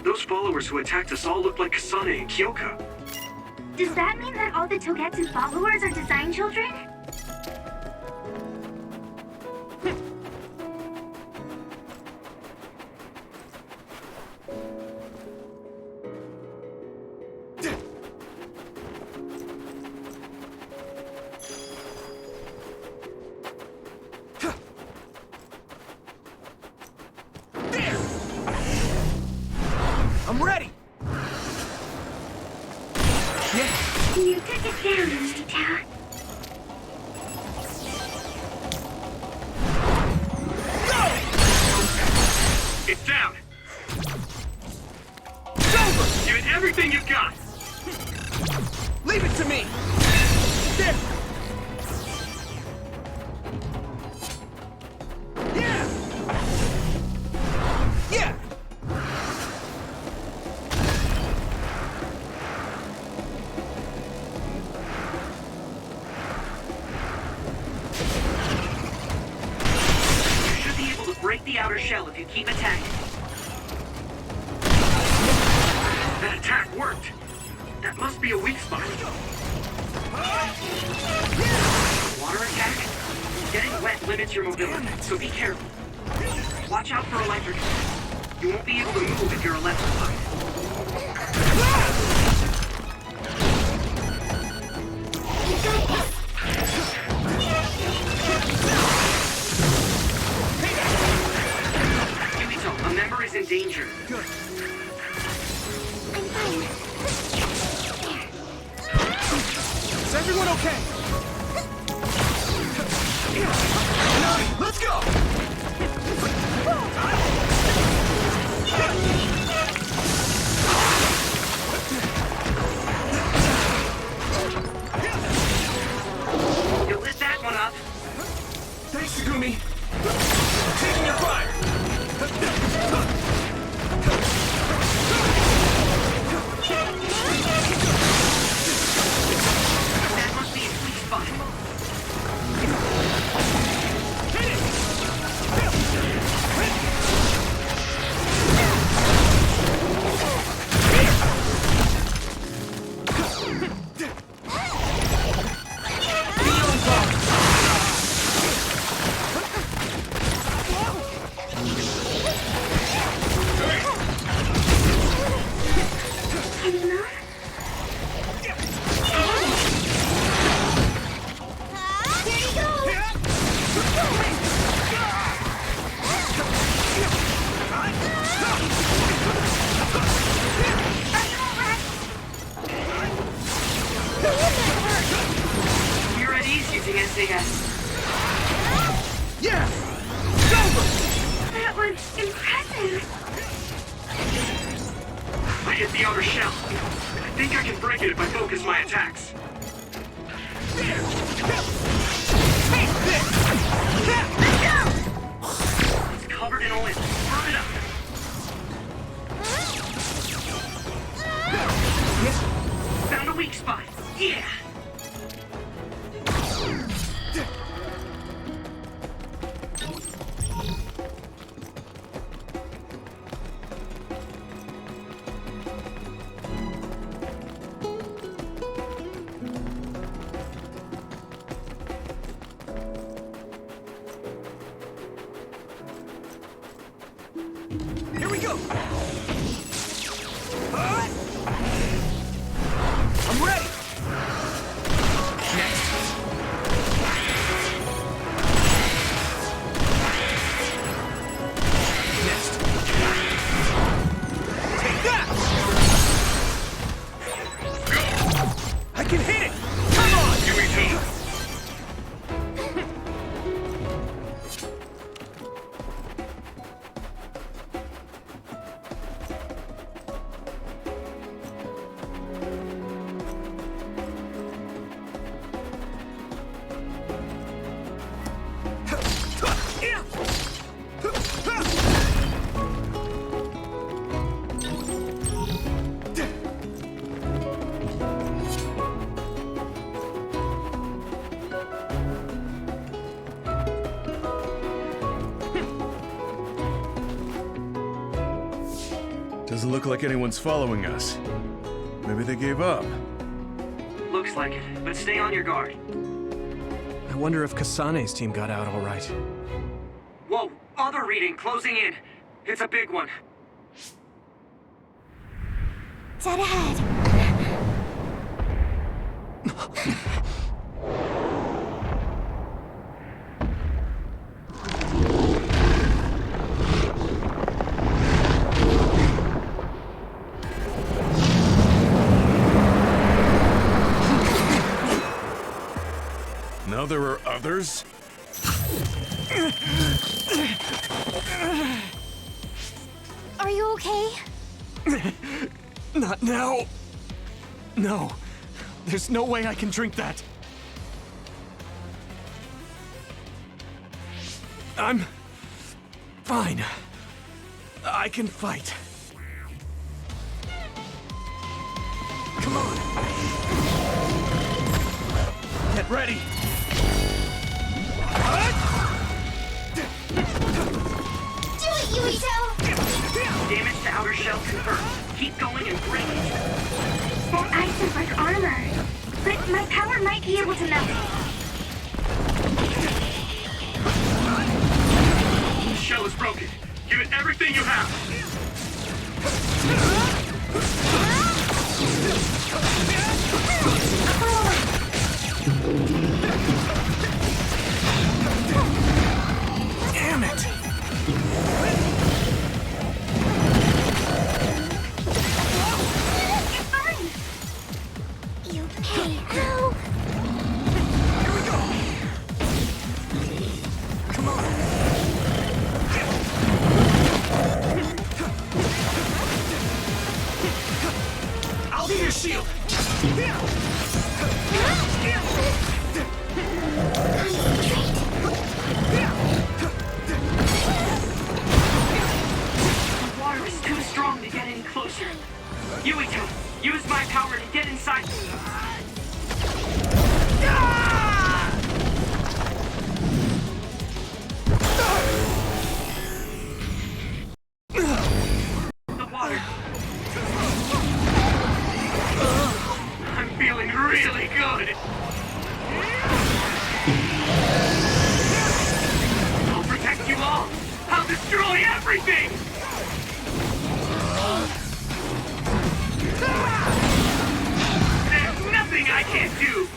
Those followers who attacked us all look like Kasane and Kyoka. Does that mean that all the Togetsu followers are design children? I'm ready. You took it down, Yuito. It's down. It's over. Give it everything you've got. Leave it to me. There. Yeah. Yeah. You should be able to break the outer shell if you keep attacking. That attack worked. That must be a weak spot. Water attack? Getting wet limits your mobility, so be careful. Watch out for electric. You won't be able to move if you're electrified. Yuito, a member is in danger. Good. I'm fine. Is everyone okay? Let's go! You lit that one up. Thanks, Segumi. Taking your fire. That must be a sweet spot. Hit it! Can you move? There you go! Are you alright? You're at ease using SAS. Yeah! It's over! That was impressive. I hit the outer shell. I think I can break it if I focus my attacks. It's covered in oil. Burn it up. Found a weak spot. Yeah. Here we go! I'm ready! Next. Take that! I can hit it! Come on! Yuito! Doesn't look like anyone's following us. Maybe they gave up. Looks like it, but stay on your guard. I wonder if Kasane's team got out all right. Whoa, other reading closing in. It's a big one. Dead ahead. Now there are others? Are you okay? Not now. No. There's no way I can drink that. I'm fine. I can fight. Come on. Get ready. Do it, Yuito! Damage to outer shell confirmed. Keep going and break it. That ice is like armor. But my power might be able to melt it. The shell is broken. Give it everything you have. Damn it! You pay help! Here we go! Come on! I'll be your shield! The water is too strong to get any closer. Yuito, use my power to get inside. The water. I'm feeling really good. I'll protect you all. I'll destroy everything. There's nothing I can't do.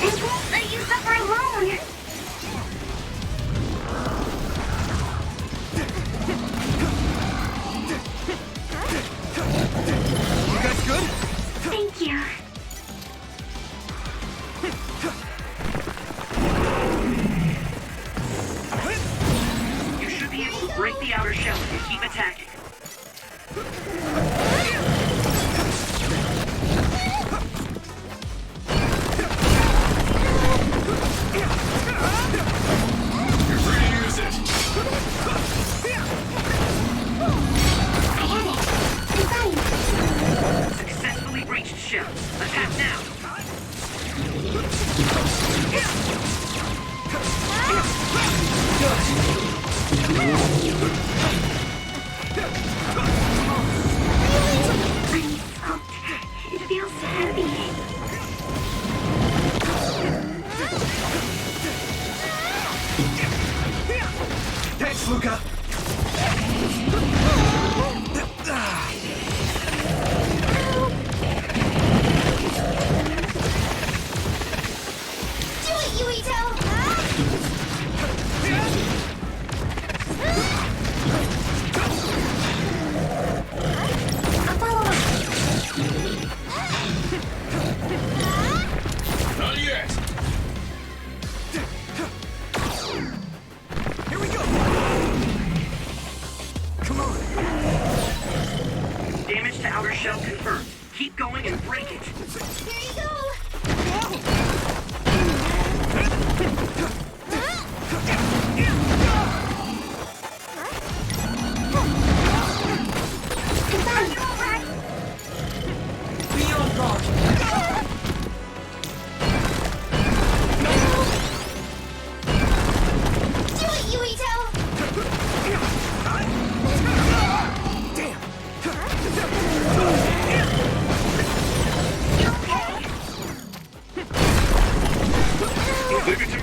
It won't let you suffer alone. You guys good? Thank you. You should be able to break the outer shell if you keep attacking. You're free to use it. Successfully breached shell. Attack now. It feels heavy. Thanks, Luca! Do it, Yuito!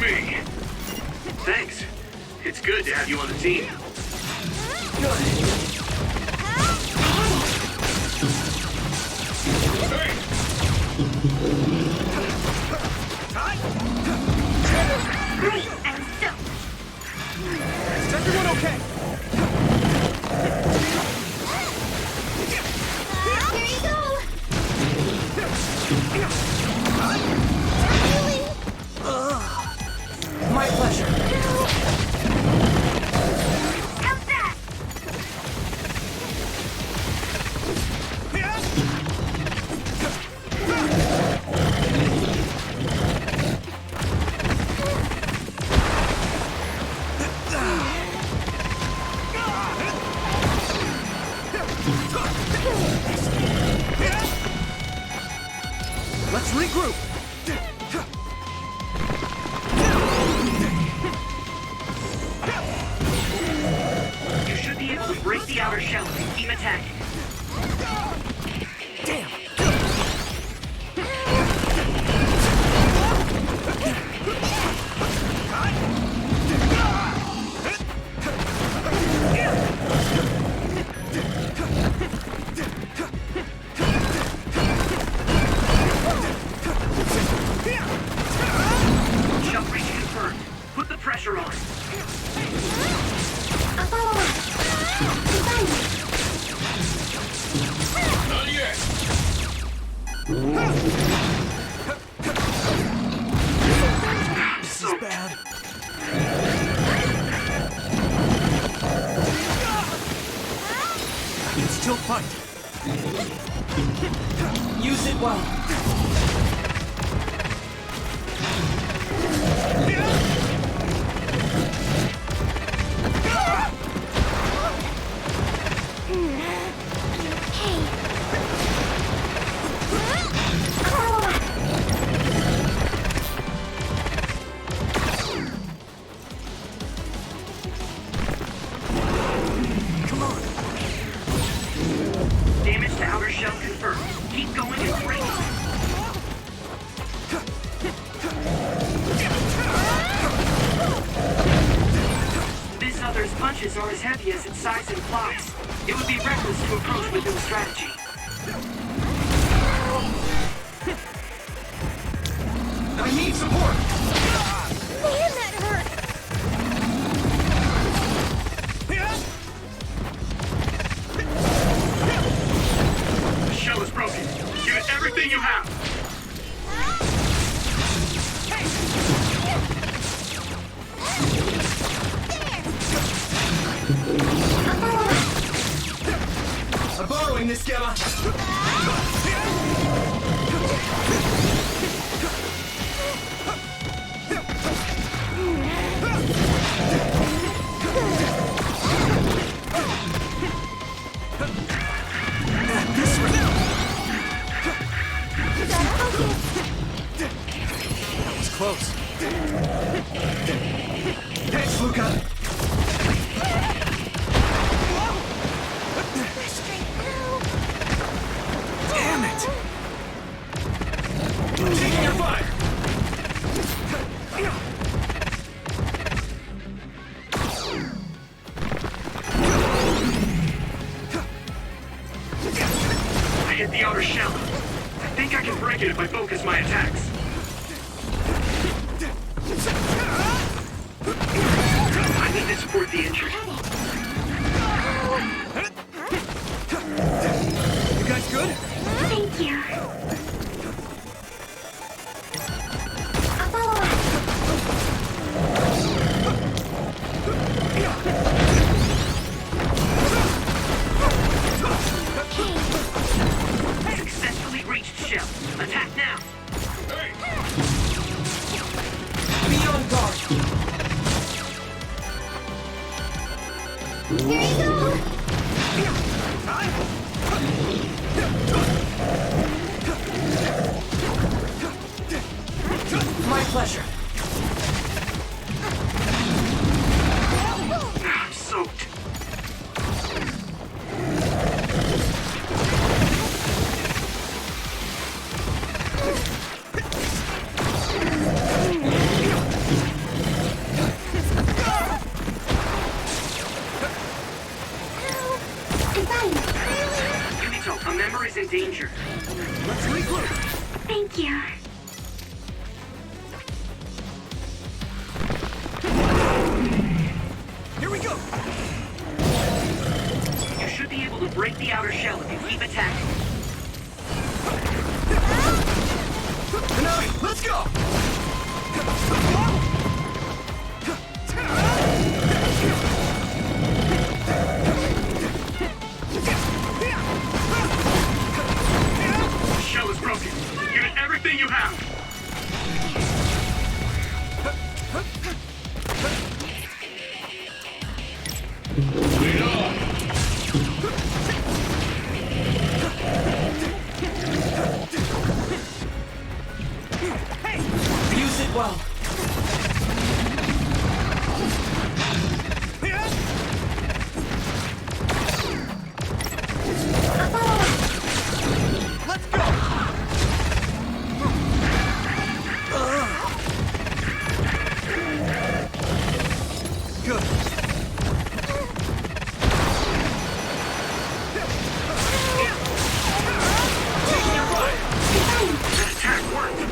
me! Thanks. It's good to have you on the team. Is everyone okay? Here you go! My pleasure. How's that? Let's regroup! You should be able to break the outer shell and keep attacking. Damn! Shell breach confirmed. Put the pressure on. Not yet! This is bad. I can still fight. Use it well. Damage to outer shell confirmed. Keep going and break it. This other's punches are as heavy as its size implies. It would be reckless to approach with no strategy. I need support! Man, that hurt! The shell is broken. Give it everything you have. I'm borrowing this, Gamma! This way! That was close. Thanks, Luca! Damn it! Taking your fire! I hit the outer shell. I think I can break it if I focus my attacks. I need to support the injury. You guys good? Thank you. Successfully reached shell. Attack now. Be on guard. Here you go! My pleasure. I'm soaked. Use it well. Let's go! Good. That attack worked!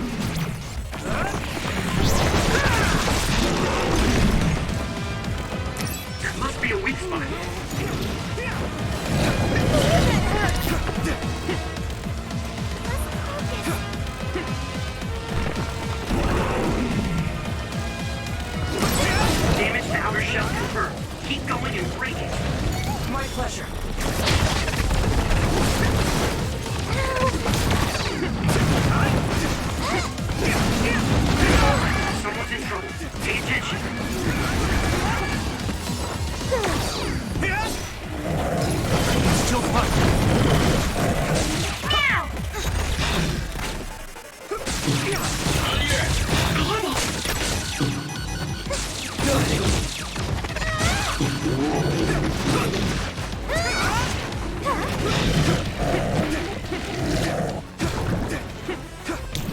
There must be a weak spot. Damage to outer shell confirmed. Keep going and break it. My pleasure. Someone's in trouble. Pay attention. Still fine.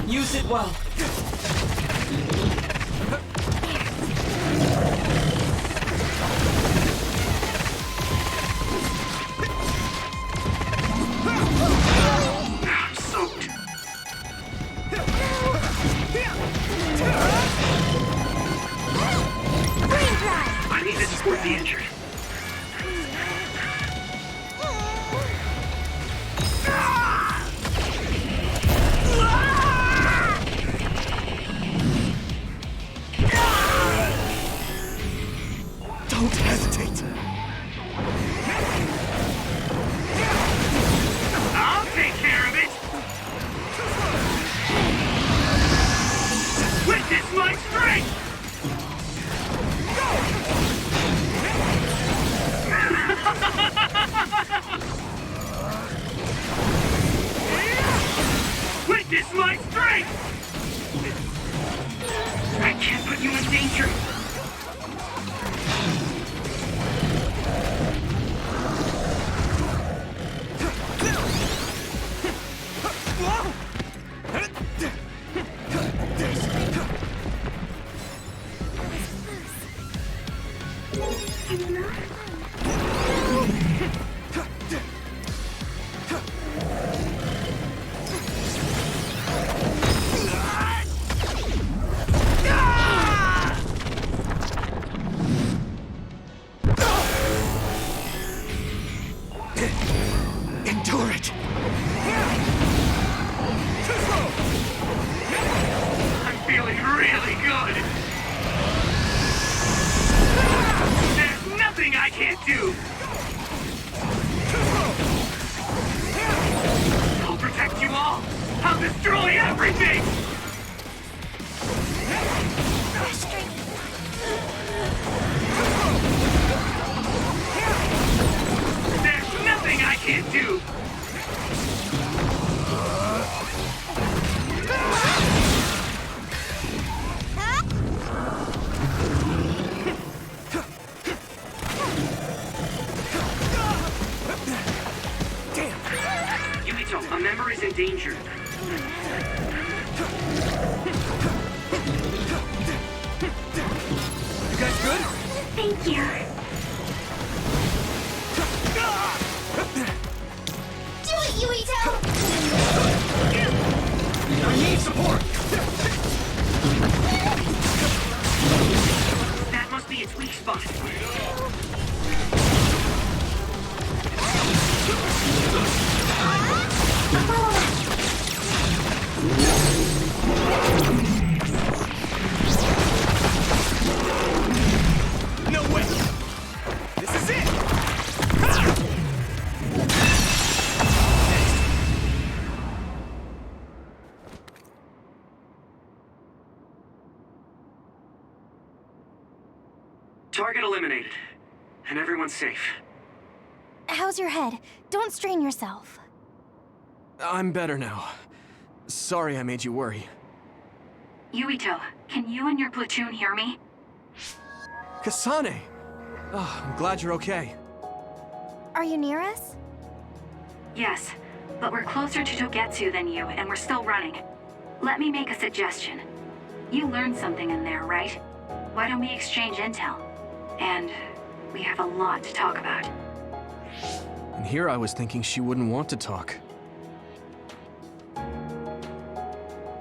Use it well. I'm soaked. I need to support the injured. Don't hesitate. I'll take care of it! Witness my strength! Witness my strength! I can't put you in danger! Target eliminated. And everyone's safe. How's your head? Don't strain yourself. I'm better now. Sorry I made you worry. Yuito, can you and your platoon hear me? Kasane! Oh, I'm glad you're okay. Are you near us? Yes, but we're closer to Togetsu than you, and we're still running. Let me make a suggestion. You learned something in there, right? Why don't we exchange intel? And we have a lot to talk about. And here I was thinking she wouldn't want to talk.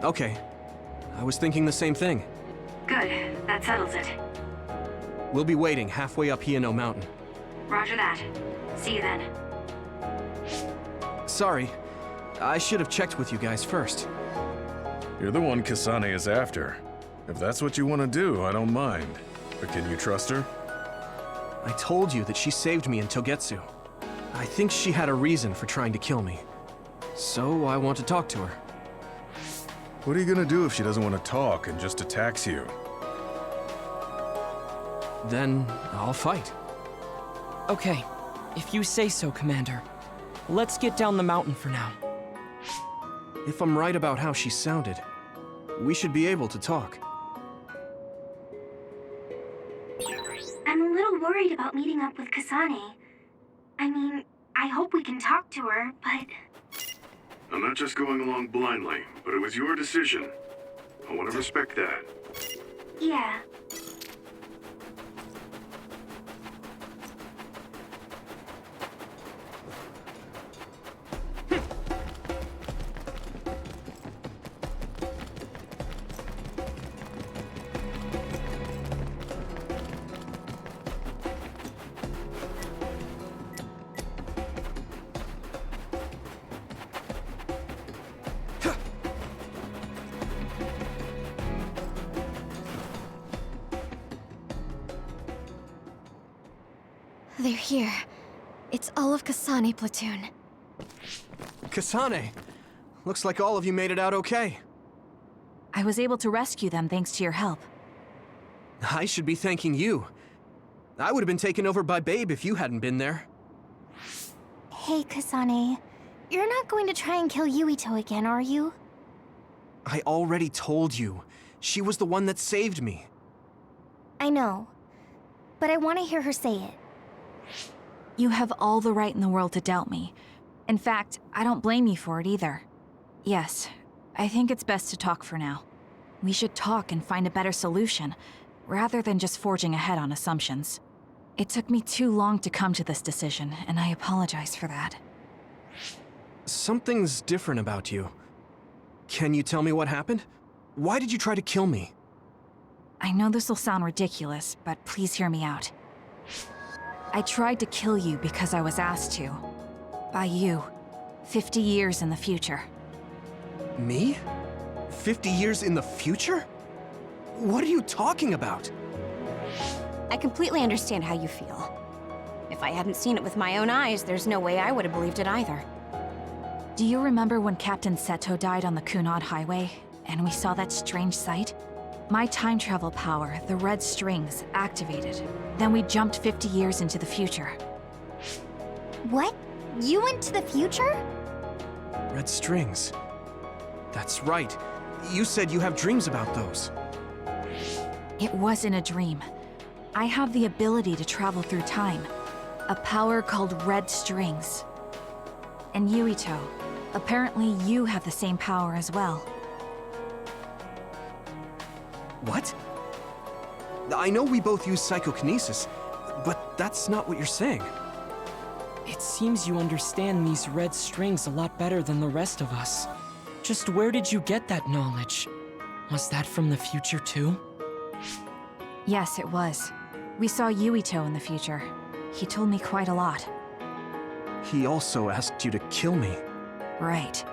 Okay. I was thinking the same thing. Good, that settles it. We'll be waiting halfway up Hieno Mountain. Roger that. See you then. Sorry. I should have checked with you guys first. You're the one Kasane is after. If that's what you want to do, I don't mind. But can you trust her? I told you that she saved me in Togetsu. I think she had a reason for trying to kill me. So I want to talk to her. What are you gonna do if she doesn't want to talk and just attacks you? Then I'll fight. Okay, if you say so, Commander. Let's get down the mountain for now. If I'm right about how she sounded, we should be able to talk. I'm a little worried about meeting up with Kasane. I mean, I hope we can talk to her, but... I'm not just going along blindly, but it was your decision. I want to respect that. Yeah. They're here. It's all of Kasane platoon. Kasane! Looks like all of you made it out okay. I was able to rescue them thanks to your help. I should be thanking you. I would have been taken over by Babe if you hadn't been there. Hey, Kasane. You're not going to try and kill Yuito again, are you? I already told you. She was the one that saved me. I know. But I want to hear her say it. You have all the right in the world to doubt me. In fact, I don't blame you for it either. Yes, I think it's best to talk for now. We should talk and find a better solution, rather than just forging ahead on assumptions. It took me too long to come to this decision, and I apologize for that. Something's different about you. Can you tell me what happened? Why did you try to kill me? I know this will sound ridiculous, but please hear me out. I tried to kill you because I was asked to. By you. 50 years in the future. Me? 50 years in the future? What are you talking about? I completely understand how you feel. If I hadn't seen it with my own eyes, there's no way I would have believed it either. Do you remember when Captain Seto died on the Kunad Highway, and we saw that strange sight? My time travel power, the red strings, activated. Then we jumped 50 years into the future. What? You went to the future? Red strings. That's right. You said you have dreams about those. It wasn't a dream. I have the ability to travel through time. A power called red strings. And Yuito, apparently you have the same power as well. What? I know we both use psychokinesis, but that's not what you're saying. It seems you understand these red strings a lot better than the rest of us. Just where did you get that knowledge? Was that from the future too? Yes, it was. We saw Yuito in the future. He told me quite a lot. He also asked you to kill me. Right.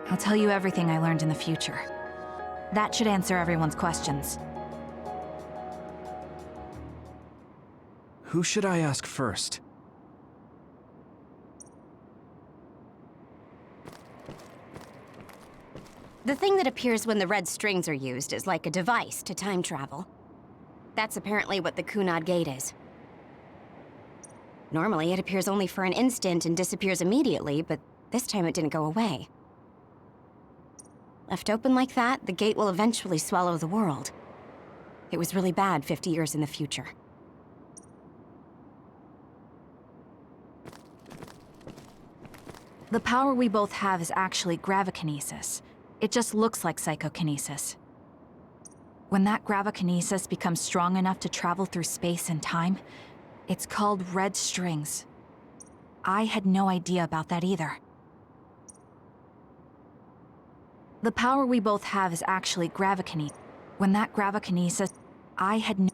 I'll tell you everything I learned in the future. That should answer everyone's questions. Who should I ask first? The thing that appears when the red strings are used is like a device to time travel. That's apparently what the Kunad Gate is. Normally, it appears only for an instant and disappears immediately, but this time it didn't go away. Left open like that, the gate will eventually swallow the world. It was really bad 50 years in the future. The power we both have is actually gravikinesis. It just looks like psychokinesis. When that gravikinesis becomes strong enough to travel through space and time, it's called red strings. I had no idea about that either. The power we both have is actually gravikinesis. When that gravikinesis, I had no...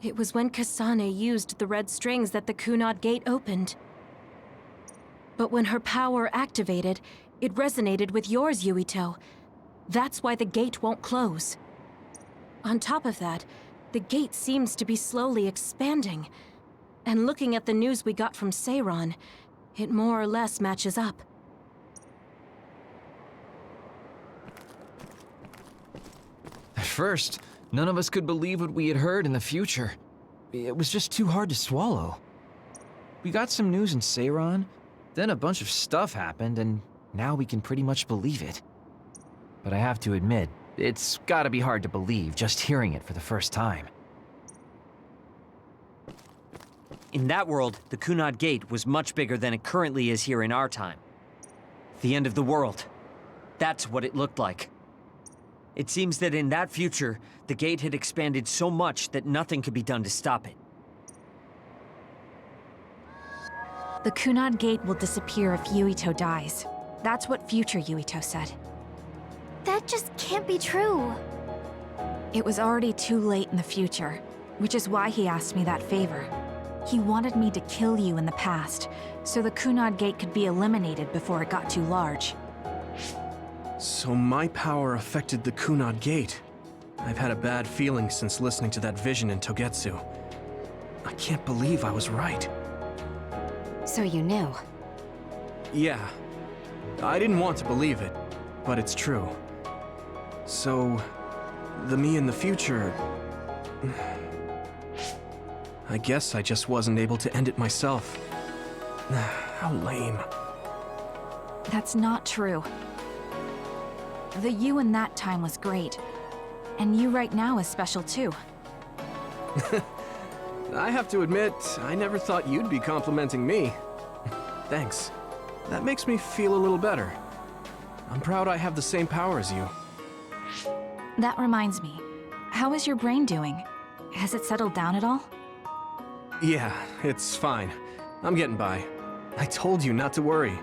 It was when Kasane used the red strings that the Kunad Gate opened. But when her power activated, it resonated with yours, Yuito. That's why the gate won't close. On top of that, the gate seems to be slowly expanding. And looking at the news we got from Seiran, it more or less matches up. At first, none of us could believe what we had heard in the future. It was just too hard to swallow. We got some news in Seiran, then a bunch of stuff happened, and now we can pretty much believe it. But I have to admit, it's gotta be hard to believe just hearing it for the first time. In that world, the Kunad Gate was much bigger than it currently is here in our time. The end of the world. That's what it looked like. It seems that in that future, the gate had expanded so much that nothing could be done to stop it. The Kunad Gate will disappear if Yuito dies. That's what future Yuito said. That just can't be true. It was already too late in the future, which is why he asked me that favor. He wanted me to kill you in the past, so the Kunad Gate could be eliminated before it got too large. So my power affected the Kunad Gate. I've had a bad feeling since listening to that vision in Togetsu. I can't believe I was right. So you knew? Yeah. I didn't want to believe it, but it's true. So, the me in the future... I guess I just wasn't able to end it myself. How lame. That's not true. The you in that time was great. And you right now is special too. I have to admit, I never thought you'd be complimenting me. Thanks. That makes me feel a little better. I'm proud I have the same power as you. That reminds me. How is your brain doing? Has it settled down at all? Yeah, it's fine. I'm getting by. I told you not to worry.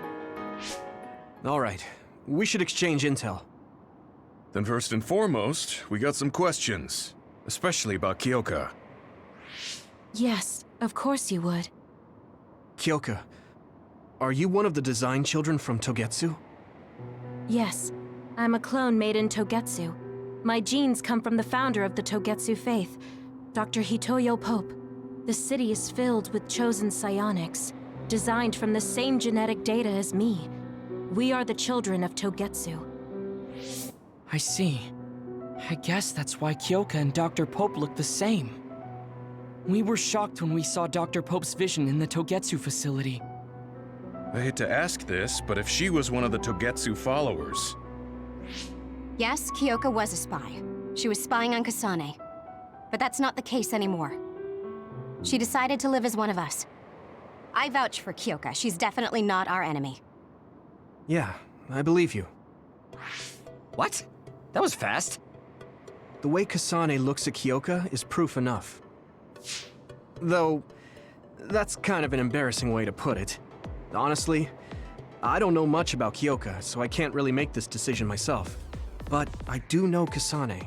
All right, we should exchange intel. Then first and foremost, we got some questions. Especially about Kyoka. Yes, of course you would. Kyoka, are you one of the design children from Togetsu? Yes, I'm a clone made in Togetsu. My genes come from the founder of the Togetsu faith, Dr. Hitoyo Pope. The city is filled with chosen psionics, designed from the same genetic data as me. We are the children of Togetsu. I see. I guess that's why Kyoka and Dr. Pope look the same. We were shocked when we saw Dr. Pope's vision in the Togetsu facility. I hate to ask this, but if she was one of the Togetsu followers... Yes, Kyoka was a spy. She was spying on Kasane. But that's not the case anymore. She decided to live as one of us. I vouch for Kyoka. She's definitely not our enemy. Yeah, I believe you. What? That was fast. The way Kasane looks at Kyoka is proof enough. Though, that's kind of an embarrassing way to put it. Honestly, I don't know much about Kyoka, so I can't really make this decision myself. But I do know Kasane.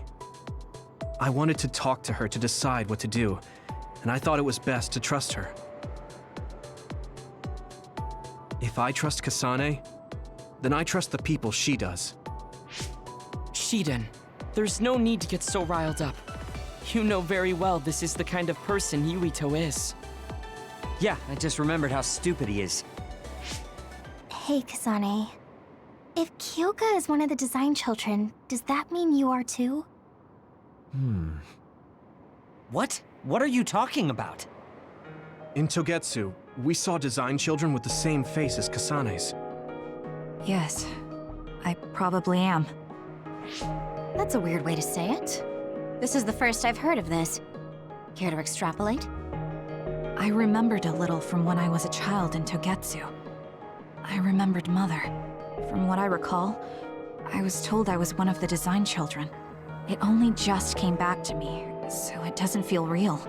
I wanted to talk to her to decide what to do, and I thought it was best to trust her. If I trust Kasane, then I trust the people she does. Shiden, there's no need to get so riled up. You know very well this is the kind of person Yuito is. Yeah, I just remembered how stupid he is. Hey, Kasane. If Kyoka is one of the design children, does that mean you are too? What? What are you talking about? In Togetsu, we saw design children with the same face as Kasane's. Yes, I probably am. That's a weird way to say it. This is the first I've heard of this. Care to extrapolate? I remembered a little from when I was a child in Togetsu. I remembered Mother. From what I recall, I was told I was one of the design children. It only just came back to me, so it doesn't feel real.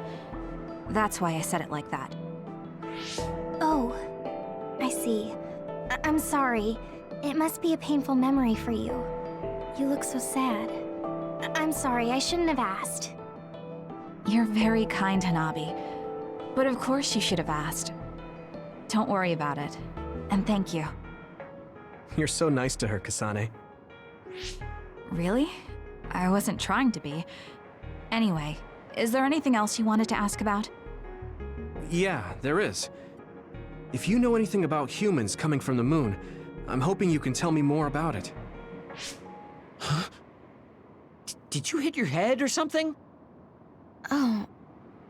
That's why I said it like that. Oh, I see. I'm sorry. It must be a painful memory for you. You look so sad. I'm sorry, I shouldn't have asked. You're very kind, Hanabi. But of course you should have asked. Don't worry about it. And thank you. You're so nice to her, Kasane. Really? I wasn't trying to be. Anyway, is there anything else you wanted to ask about? Yeah, there is. If you know anything about humans coming from the moon, I'm hoping you can tell me more about it. Huh? Did you hit your head or something? Oh,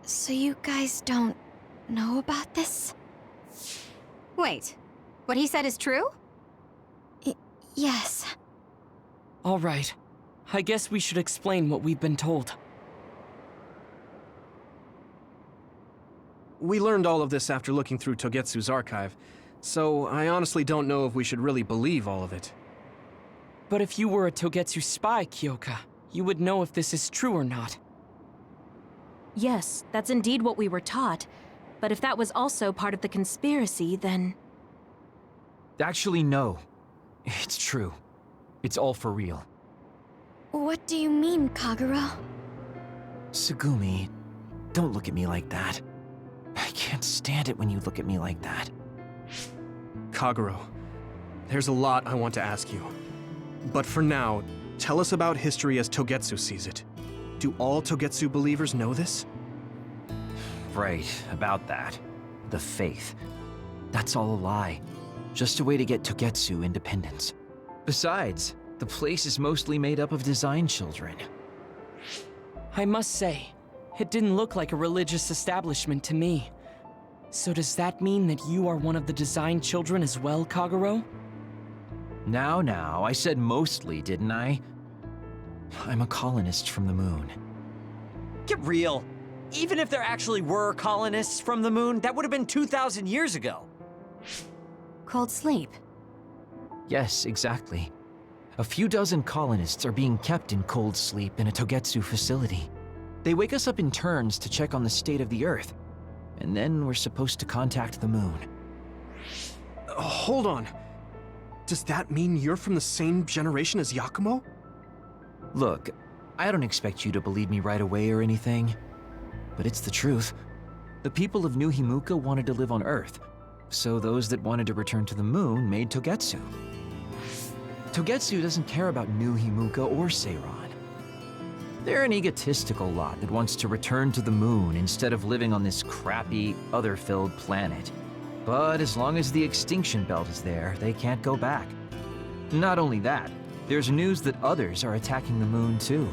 so you guys don't know about this? Wait, what he said is true? Yes. All right. I guess we should explain what we've been told. We learned all of this after looking through Togetsu's archive, so I honestly don't know if we should really believe all of it. But if you were a Togetsu spy, Kyoka, you would know if this is true or not. Yes, that's indeed what we were taught. But if that was also part of the conspiracy, then... Actually, no. It's true. It's all for real. What do you mean, Kagura? Tsugumi, don't look at me like that. I can't stand it when you look at me like that. Kaguro, there's a lot I want to ask you. But for now, tell us about history as Togetsu sees it. Do all Togetsu believers know this? Right, about that. The faith. That's all a lie. Just a way to get Togetsu independence. Besides, the place is mostly made up of design children. I must say, it didn't look like a religious establishment to me. So does that mean that you are one of the design children as well, Kaguro? Now, I said mostly, didn't I? I'm a colonist from the moon. Get real. Even if there actually were colonists from the moon, that would have been 2,000 years ago. Cold sleep. Yes, exactly. A few dozen colonists are being kept in cold sleep in a Togetsu facility. They wake us up in turns to check on the state of the Earth, and then we're supposed to contact the moon. Hold on. Does that mean you're from the same generation as Yakumo? Look, I don't expect you to believe me right away or anything, but it's the truth. The people of New Himuka wanted to live on Earth, so those that wanted to return to the moon made Togetsu. Togetsu doesn't care about New Himuka or Seiran. They're an egotistical lot that wants to return to the moon instead of living on this crappy, other-filled planet. But as long as the extinction belt is there, they can't go back. Not only that, there's news that others are attacking the moon too.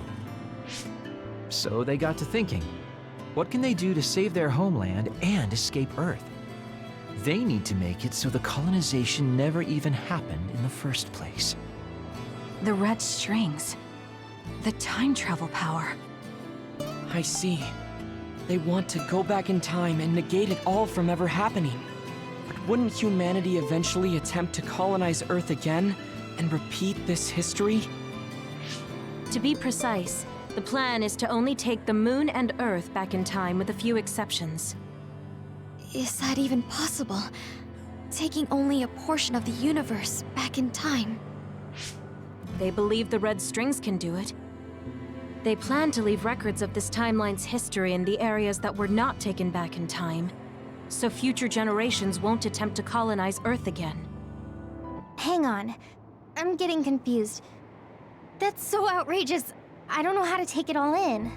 So they got to thinking, what can they do to save their homeland and escape Earth? They need to make it so the colonization never even happened in the first place. The red strings. The time travel power. I see. They want to go back in time and negate it all from ever happening. But wouldn't humanity eventually attempt to colonize Earth again and repeat this history? To be precise, the plan is to only take the moon and Earth back in time with a few exceptions. Is that even possible? Taking only a portion of the universe back in time? They believe the red strings can do it. They plan to leave records of this timeline's history in the areas that were not taken back in time, so future generations won't attempt to colonize Earth again. Hang on. I'm getting confused. That's so outrageous. I don't know how to take it all in.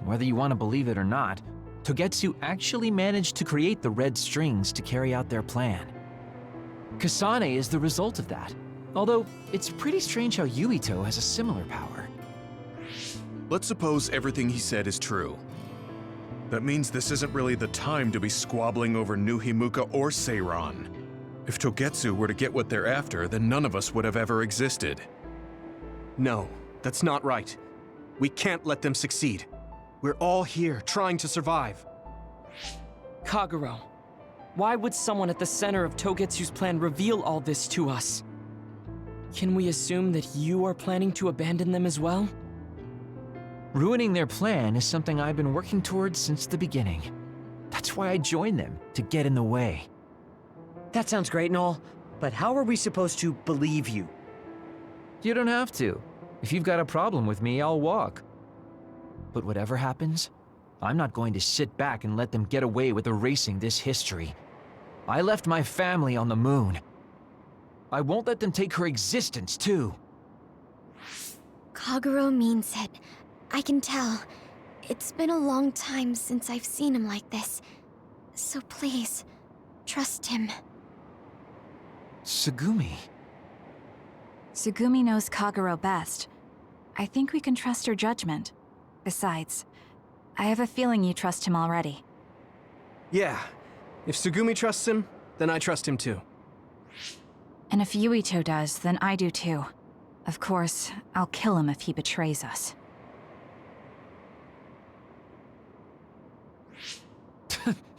Whether you want to believe it or not, Togetsu actually managed to create the red strings to carry out their plan. Kasane is the result of that, although it's pretty strange how Yuito has a similar power. Let's suppose everything he said is true. That means this isn't really the time to be squabbling over new Himuka or Seiran. If Togetsu were to get what they're after, then none of us would have ever existed. No, that's not right. We can't let them succeed. We're all here, trying to survive. Kagero, why would someone at the center of Togetsu's plan reveal all this to us? Can we assume that you are planning to abandon them as well? Ruining their plan is something I've been working towards since the beginning. That's why I joined them, to get in the way. That sounds great and all, but how are we supposed to believe you? You don't have to. If you've got a problem with me, I'll walk. But whatever happens, I'm not going to sit back and let them get away with erasing this history. I left my family on the moon. I won't let them take her existence, too. Kagero means it. I can tell. It's been a long time since I've seen him like this. So please, trust him. Tsugumi. Tsugumi knows Kagero best. I think we can trust her judgment. Besides, I have a feeling you trust him already. Yeah. If Tsugumi trusts him, then I trust him too. And if Yuito does, then I do too. Of course, I'll kill him if he betrays us.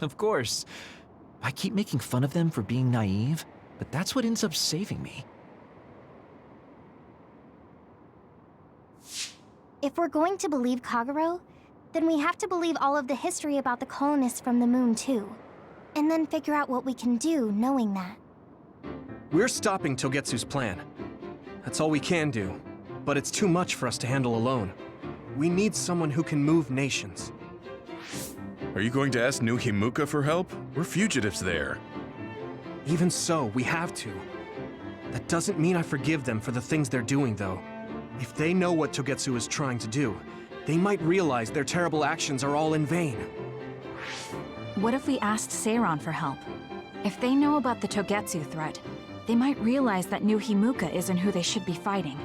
Of course. I keep making fun of them for being naive, but that's what ends up saving me. If we're going to believe Kagero, then we have to believe all of the history about the colonists from the moon too. And then figure out what we can do knowing that. We're stopping Togetsu's plan. That's all we can do. But it's too much for us to handle alone. We need someone who can move nations. Are you going to ask new Himuka for help? We're fugitives there. Even so, we have to. That doesn't mean I forgive them for the things they're doing, though. If they know what Togetsu is trying to do, they might realize their terrible actions are all in vain. What if we asked Seiran for help? If they know about the Togetsu threat, they might realize that new Himuka isn't who they should be fighting.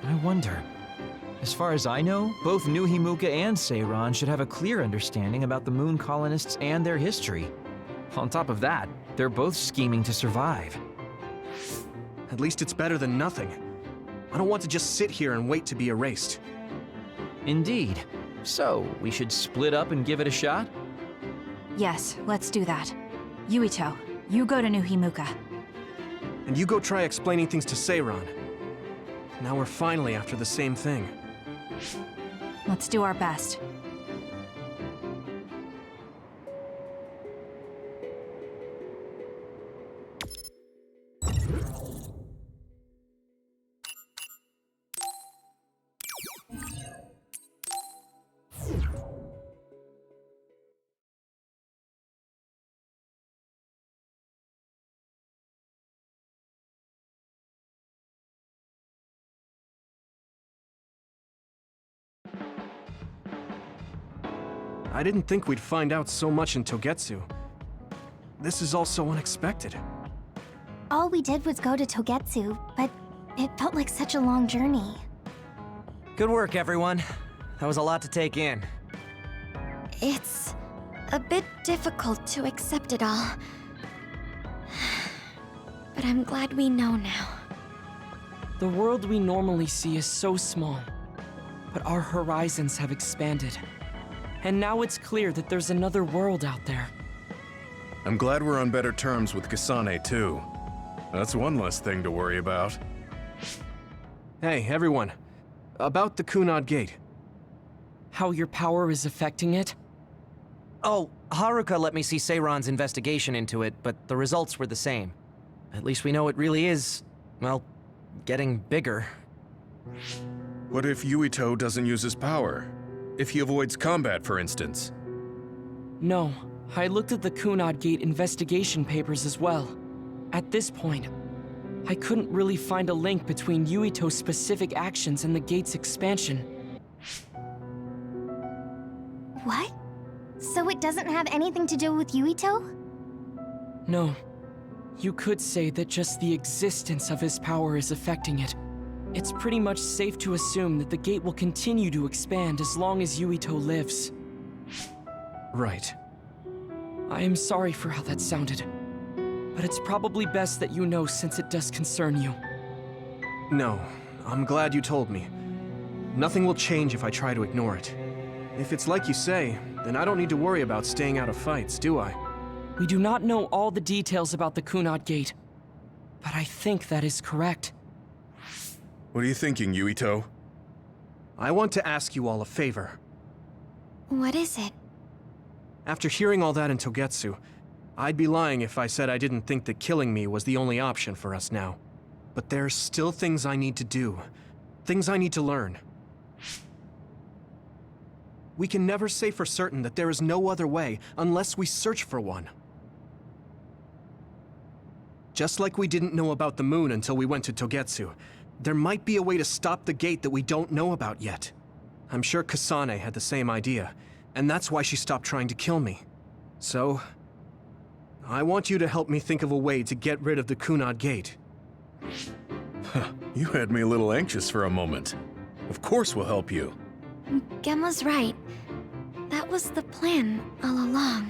I wonder. As far as I know, both new Himuka and Seiran should have a clear understanding about the moon colonists and their history. On top of that, they're both scheming to survive. At least it's better than nothing. I don't want to just sit here and wait to be erased. Indeed. So, we should split up and give it a shot? Yes, let's do that. Yuito, you go to new Himuka. And you go try explaining things to Seiran. Now we're finally after the same thing. Let's do our best. I didn't think we'd find out so much in Togetsu. This is all so unexpected. All we did was go to Togetsu, but it felt like such a long journey. Good work, everyone. That was a lot to take in. It's a bit difficult to accept it all. But I'm glad we know now. The world we normally see is so small, but our horizons have expanded. And now it's clear that there's another world out there. I'm glad we're on better terms with Kasane, too. That's one less thing to worry about. Hey, everyone. About the Kunad Gate. How your power is affecting it? Oh, Haruka let me see Seiran's investigation into it, but the results were the same. At least we know it really is, well, getting bigger. What if Yuito doesn't use his power? If he avoids combat, for instance? No, I looked at the Kunad Gate investigation papers as well. At this point, I couldn't really find a link between Yuito's specific actions and the gate's expansion. What? So it doesn't have anything to do with Yuito? No. You could say that just the existence of his power is affecting it. it's pretty much safe to assume that the gate will continue to expand as long as Yuito lives. Right. I am sorry for how that sounded, but it's probably best that you know since it does concern you. No, I'm glad you told me. Nothing will change if I try to ignore it. If it's like you say, then I don't need to worry about staying out of fights, do I? We do not know all the details about the Kunad Gate, but I think that is correct. What are you thinking, Yuito? I want to ask you all a favor. What is it? After hearing all that in Togetsu, I'd be lying if I said I didn't think that killing me was the only option for us now. But there's still things I need to do. Things I need to learn. We can never say for certain that there is no other way unless we search for one. Just like we didn't know about the moon until we went to Togetsu, there might be a way to stop the gate that we don't know about yet. I'm sure Kasane had the same idea, and that's why she stopped trying to kill me. So, I want you to help me think of a way to get rid of the Kunad Gate. You had me a little anxious for a moment. Of course we'll help you. Gemma's right. That was the plan all along.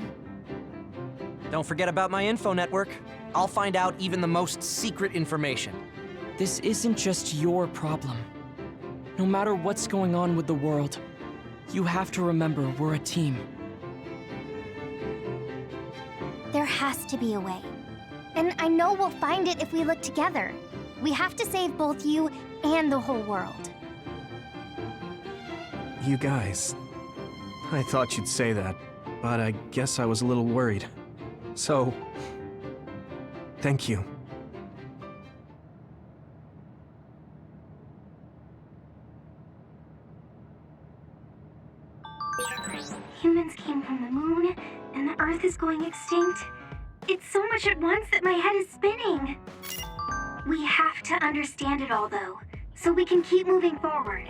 Don't forget about my info network. I'll find out even the most secret information. This isn't just your problem. No matter what's going on with the world, you have to remember we're a team. There has to be a way. And I know we'll find it if we look together. We have to save both you and the whole world. You guys... I thought you'd say that, but I guess I was a little worried. So... thank you. Humans came from the moon, and the Earth is going extinct. It's so much at once that my head is spinning. We have to understand it all, though, so we can keep moving forward.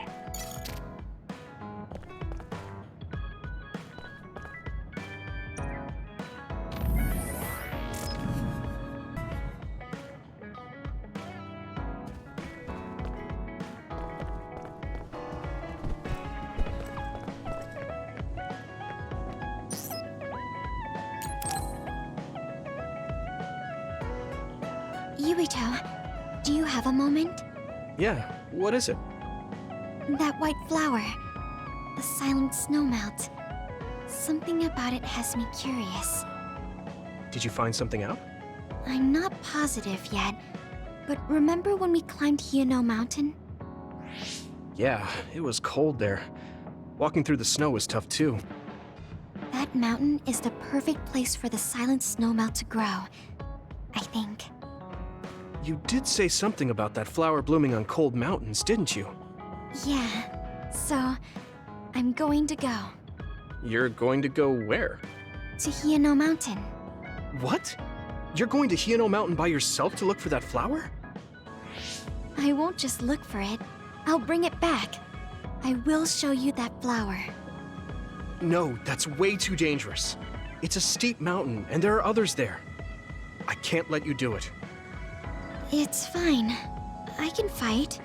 Yuito, do you have a moment? Yeah, what is it? That white flower. The silent snowmelt. Something about it has me curious. Did you find something out? I'm not positive yet, but remember when we climbed Hino Mountain? Yeah, it was cold there. Walking through the snow was tough too. That mountain is the perfect place for the silent snowmelt to grow, I think. You did say something about that flower blooming on cold mountains, didn't you? Yeah, so I'm going to go. You're going to go where? To Hino Mountain. What? You're going to Hino Mountain by yourself to look for that flower? I won't just look for it. I'll bring it back. I will show you that flower. No, that's way too dangerous. It's a steep mountain, and there are others there. I can't let you do it. It's fine. I can fight.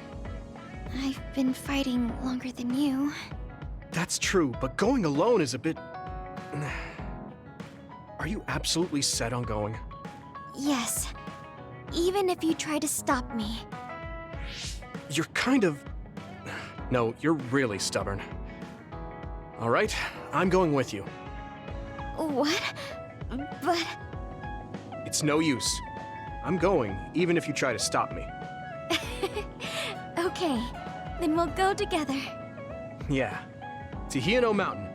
I've been fighting longer than you. That's true, but going alone is a bit... Are you absolutely set on going? Yes. Even if you try to stop me. You're kind of... No, you're really stubborn. All right, I'm going with you. What? But... It's no use. I'm going, even if you try to stop me. Okay, then we'll go together. Yeah, to Hino Mountain.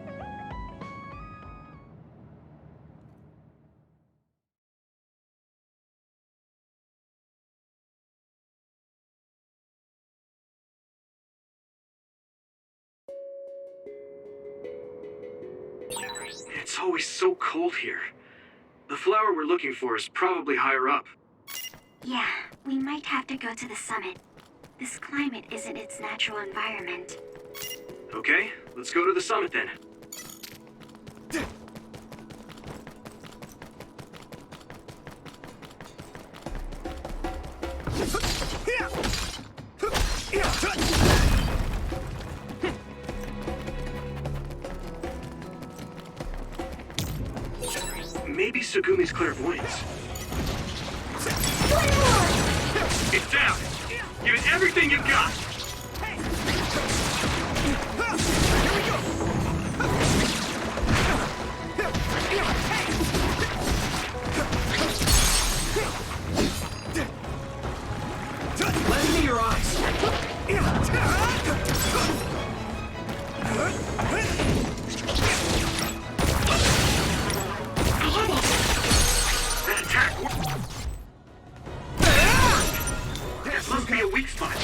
It's always so cold here. The flower we're looking for is probably higher up. Yeah, we might have to go to the summit. This climate isn't its natural environment. Okay, let's go to the summit then. Maybe Sugumi's clairvoyance. It's down! Give it everything you've got! Lend me your eyes. That attack worked. That must be a weak spot.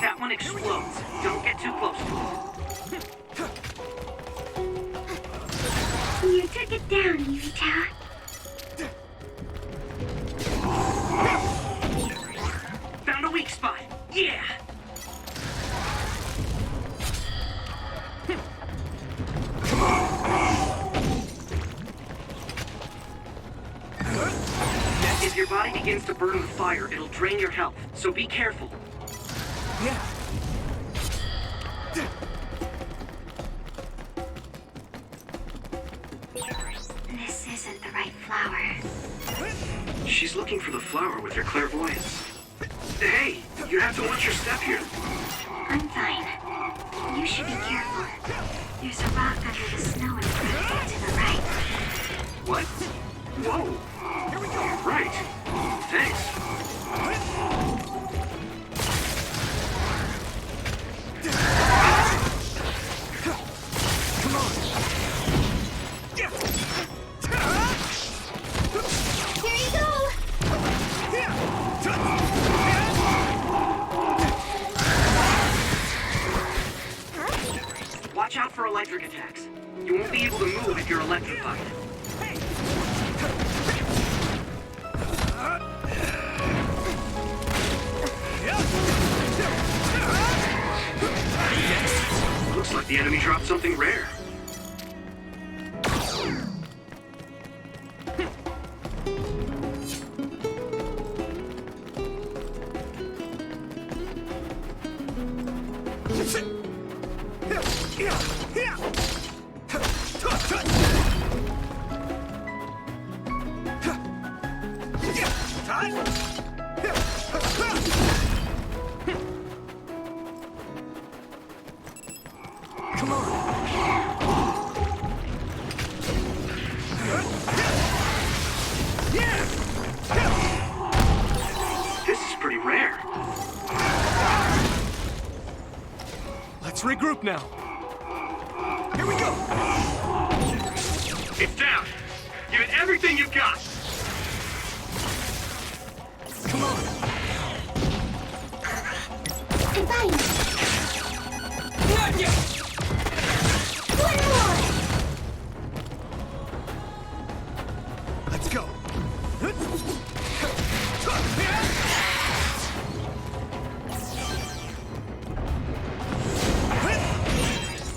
That one explodes. Don't get too close to it. You took it down, Yuito. Found a weak spot. Yeah! If your body begins to burn with fire, it'll drain your health, so be careful. Yeah. This isn't the right flower. She's looking for the flower with her clairvoyance. Hey, you have to watch your step here. I'm fine. You should be careful. There's a rock under the snow in front of you to the right. What? Whoa! Here we go! Right. Thanks. Come on. Here you go! Watch out for electric attacks. You won't be able to move if you're electrified. Looks like the enemy dropped something rare. Come on. This is pretty rare. Let's regroup now. Here we go. It's down. Give it everything you've got. Come on. I'm fine. Not yet. One more! Let's go.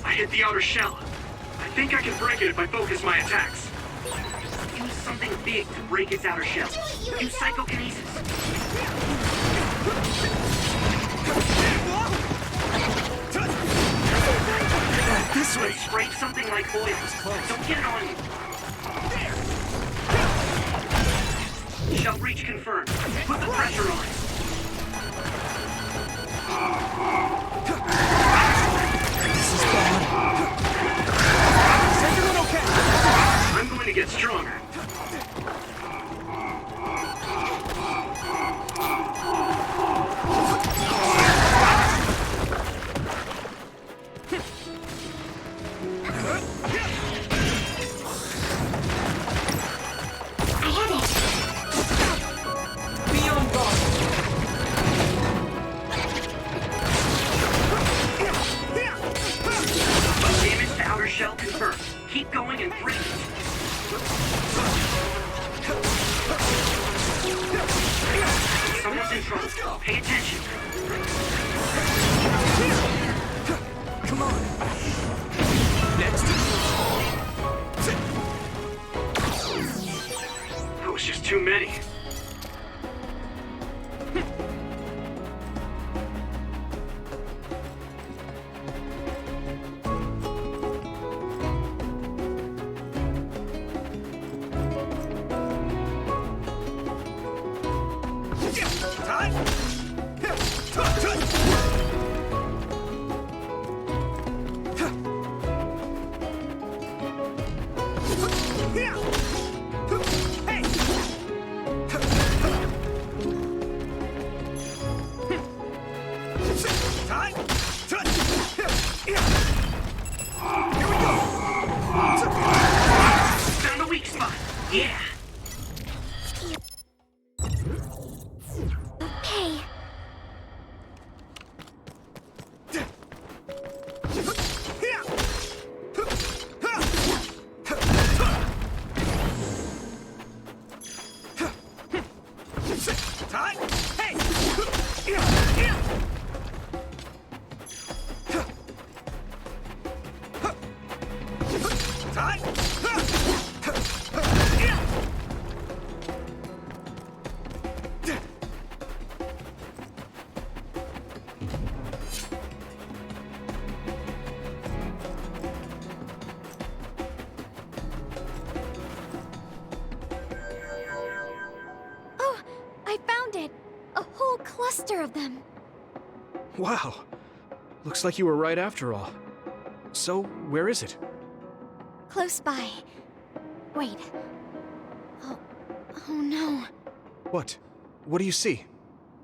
I hit the outer shell. I think I can break it if I focus my attacks. Use something big to break its outer shell. Use psychokinesis. This way. Spray something like oil. Don't get it on you. Outreach confirmed. Put the pressure on. This is bad. Is everyone okay? I'm going to get stronger. Shell confirmed. Keep going and breathe. Someone's in trouble. Pay attention. Come on. Next. That was just too many. Found the weak spot. Yeah. Okay. Oh, I found it! A whole cluster of them. Wow. Looks like you were right after all. So, where is it? Close by. Wait. Oh no. What? What do you see?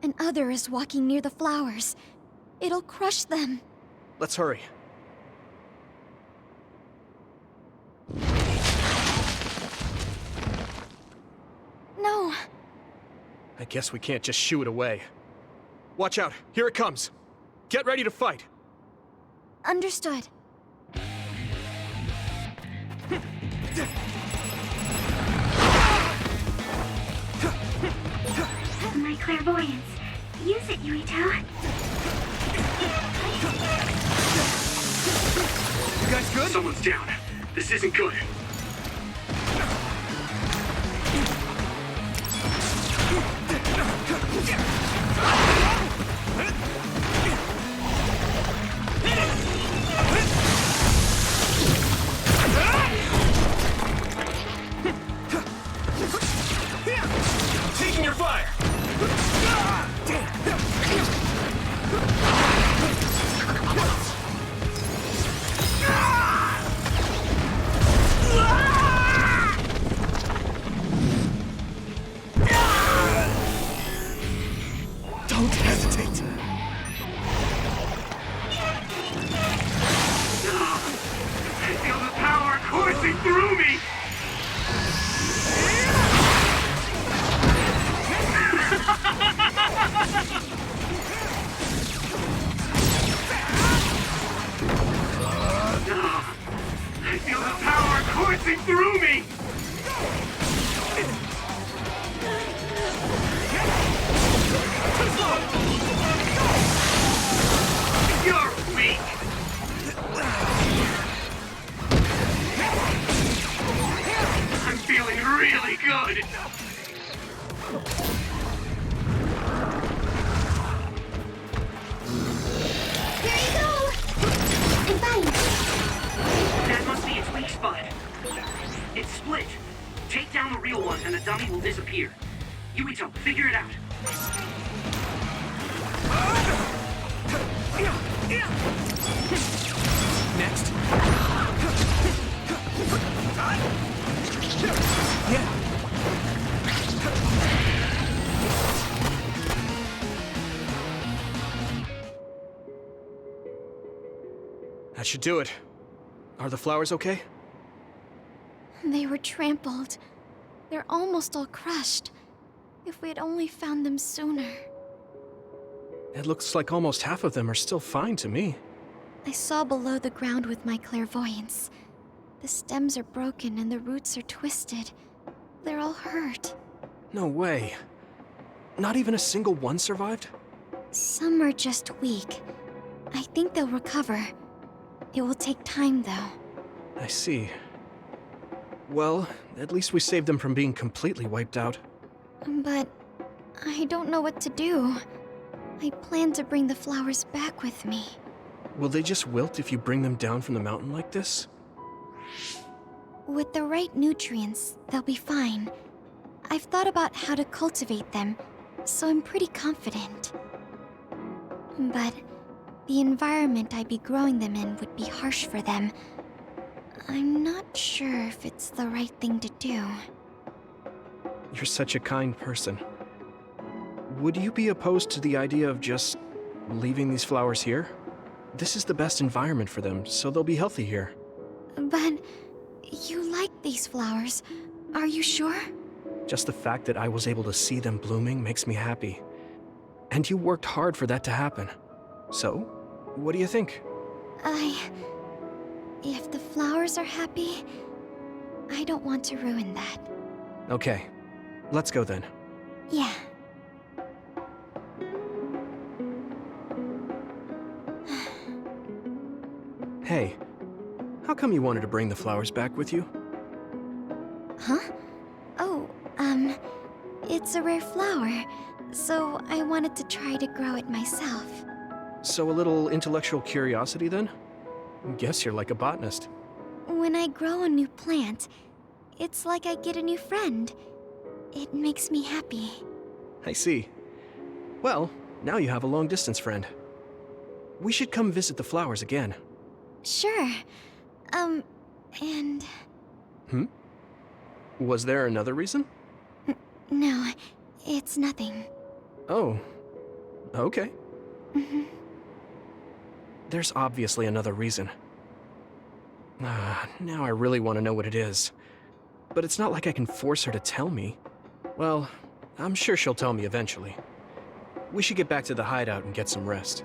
An other is walking near the flowers. It'll crush them. Let's hurry. No. I guess we can't just shoo it away. Watch out, here it comes. Get ready to fight. Understood. My clairvoyance. Use it, Yuito. You guys good? Someone's down. This isn't good. Taking your fire. Don't hesitate. I feel the power coursing through me. I feel the power coursing through me! You're weak! I'm feeling really good! That must be its weak spot. It's split. Take down the real one and the dummy will disappear. Yuito, figure it out. Next. Yeah. That should do it. Are the flowers okay? They were trampled. They're almost all crushed. If we had only found them sooner. It looks like almost half of them are still fine to me. I saw below the ground with my clairvoyance. The stems are broken and the roots are twisted. They're all hurt. No way. Not even a single one survived? Some are just weak. I think they'll recover. It will take time, though. I see. Well, at least we saved them from being completely wiped out. But I don't know what to do. I plan to bring the flowers back with me. Will they just wilt if you bring them down from the mountain like this? With the right nutrients, they'll be fine. I've thought about how to cultivate them, so I'm pretty confident. But the environment I'd be growing them in would be harsh for them. I'm not sure if it's the right thing to do. You're such a kind person. Would you be opposed to the idea of just leaving these flowers here? This is the best environment for them, so they'll be healthy here. But you like these flowers, are you sure? Just the fact that I was able to see them blooming makes me happy. And you worked hard for that to happen. So, what do you think? If the flowers are happy, I don't want to ruin that. Okay, let's go then. Yeah. Hey, how come you wanted to bring the flowers back with you? Huh? Oh, it's a rare flower, so I wanted to try to grow it myself. So a little intellectual curiosity then? Guess you're like a botanist. When I grow a new plant, it's like I get a new friend. It makes me happy. I see. Well, now you have a long-distance friend. We should come visit the flowers again. Sure. And... Was there another reason? No, it's nothing. Oh, okay. Mhm. There's obviously another reason. Now I really want to know what it is. But it's not like I can force her to tell me. Well, I'm sure she'll tell me eventually. We should get back to the hideout and get some rest.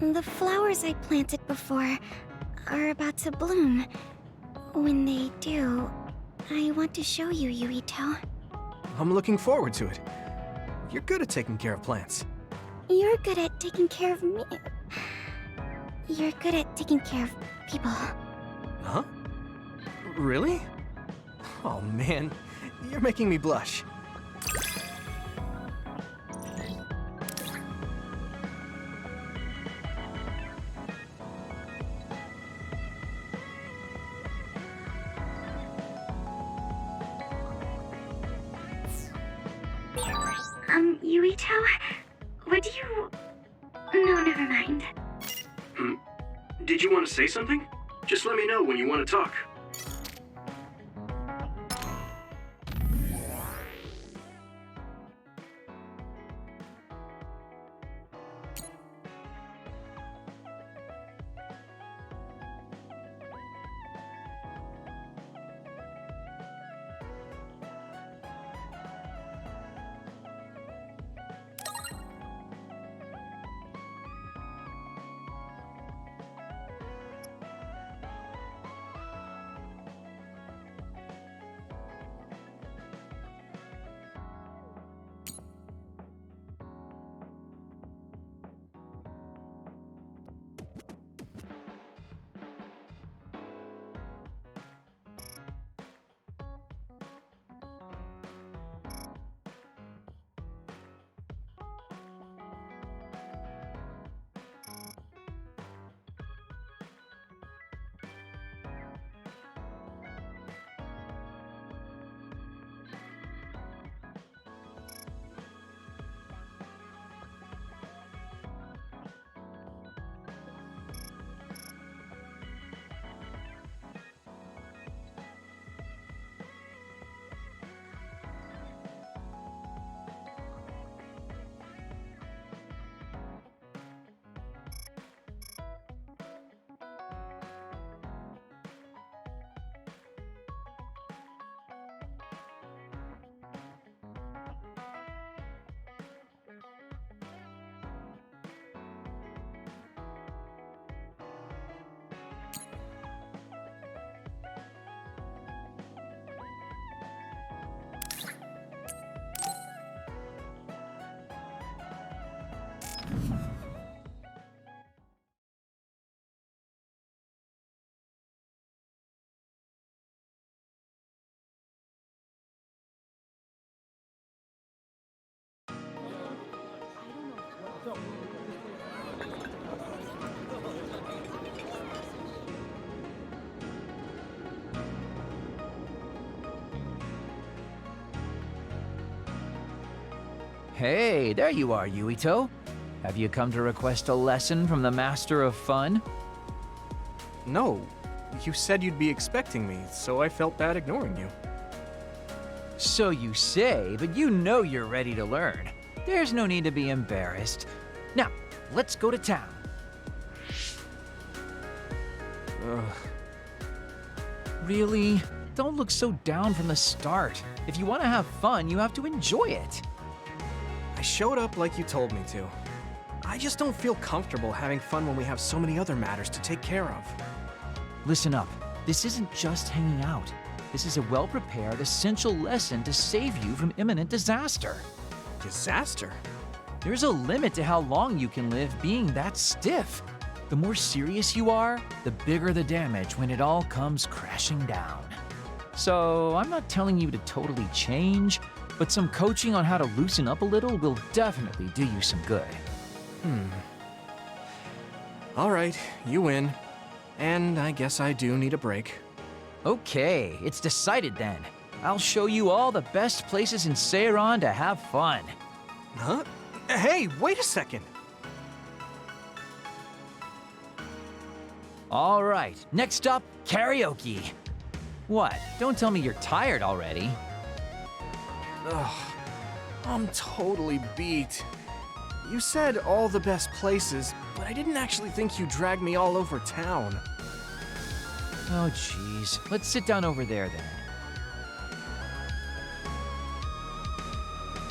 The flowers I planted before are about to bloom. When they do, I want to show you, Yuito. I'm looking forward to it. You're good at taking care of plants. You're good at taking care of me. You're good at taking care of people. Huh? Really? Oh man, you're making me blush. Yuito? Would you... No, never mind. Did you want to say something? Just let me know when you want to talk. Hey, there you are, Yuito. Have you come to request a lesson from the Master of Fun? No, you said you'd be expecting me, so I felt bad ignoring you. So you say, but you know you're ready to learn. There's no need to be embarrassed. Now, let's go to town. Ugh. Really? Don't look so down from the start. If you want to have fun, you have to enjoy it. I showed up like you told me to. I just don't feel comfortable having fun when we have so many other matters to take care of. Listen up. This isn't just hanging out. This is a well-prepared, essential lesson to save you from imminent disaster. Disaster? There's a limit to how long you can live being that stiff. The more serious you are, the bigger the damage when it all comes crashing down. So, I'm not telling you to totally change, but some coaching on how to loosen up a little will definitely do you some good. All right, you win. And I guess I do need a break. Okay, it's decided then. I'll show you all the best places in Seiran to have fun. Huh? Hey, wait a second! All right, next up, karaoke. What? Don't tell me you're tired already. Ugh, I'm totally beat. You said all the best places, but I didn't actually think you dragged me all over town. Oh, jeez. Let's sit down over there then.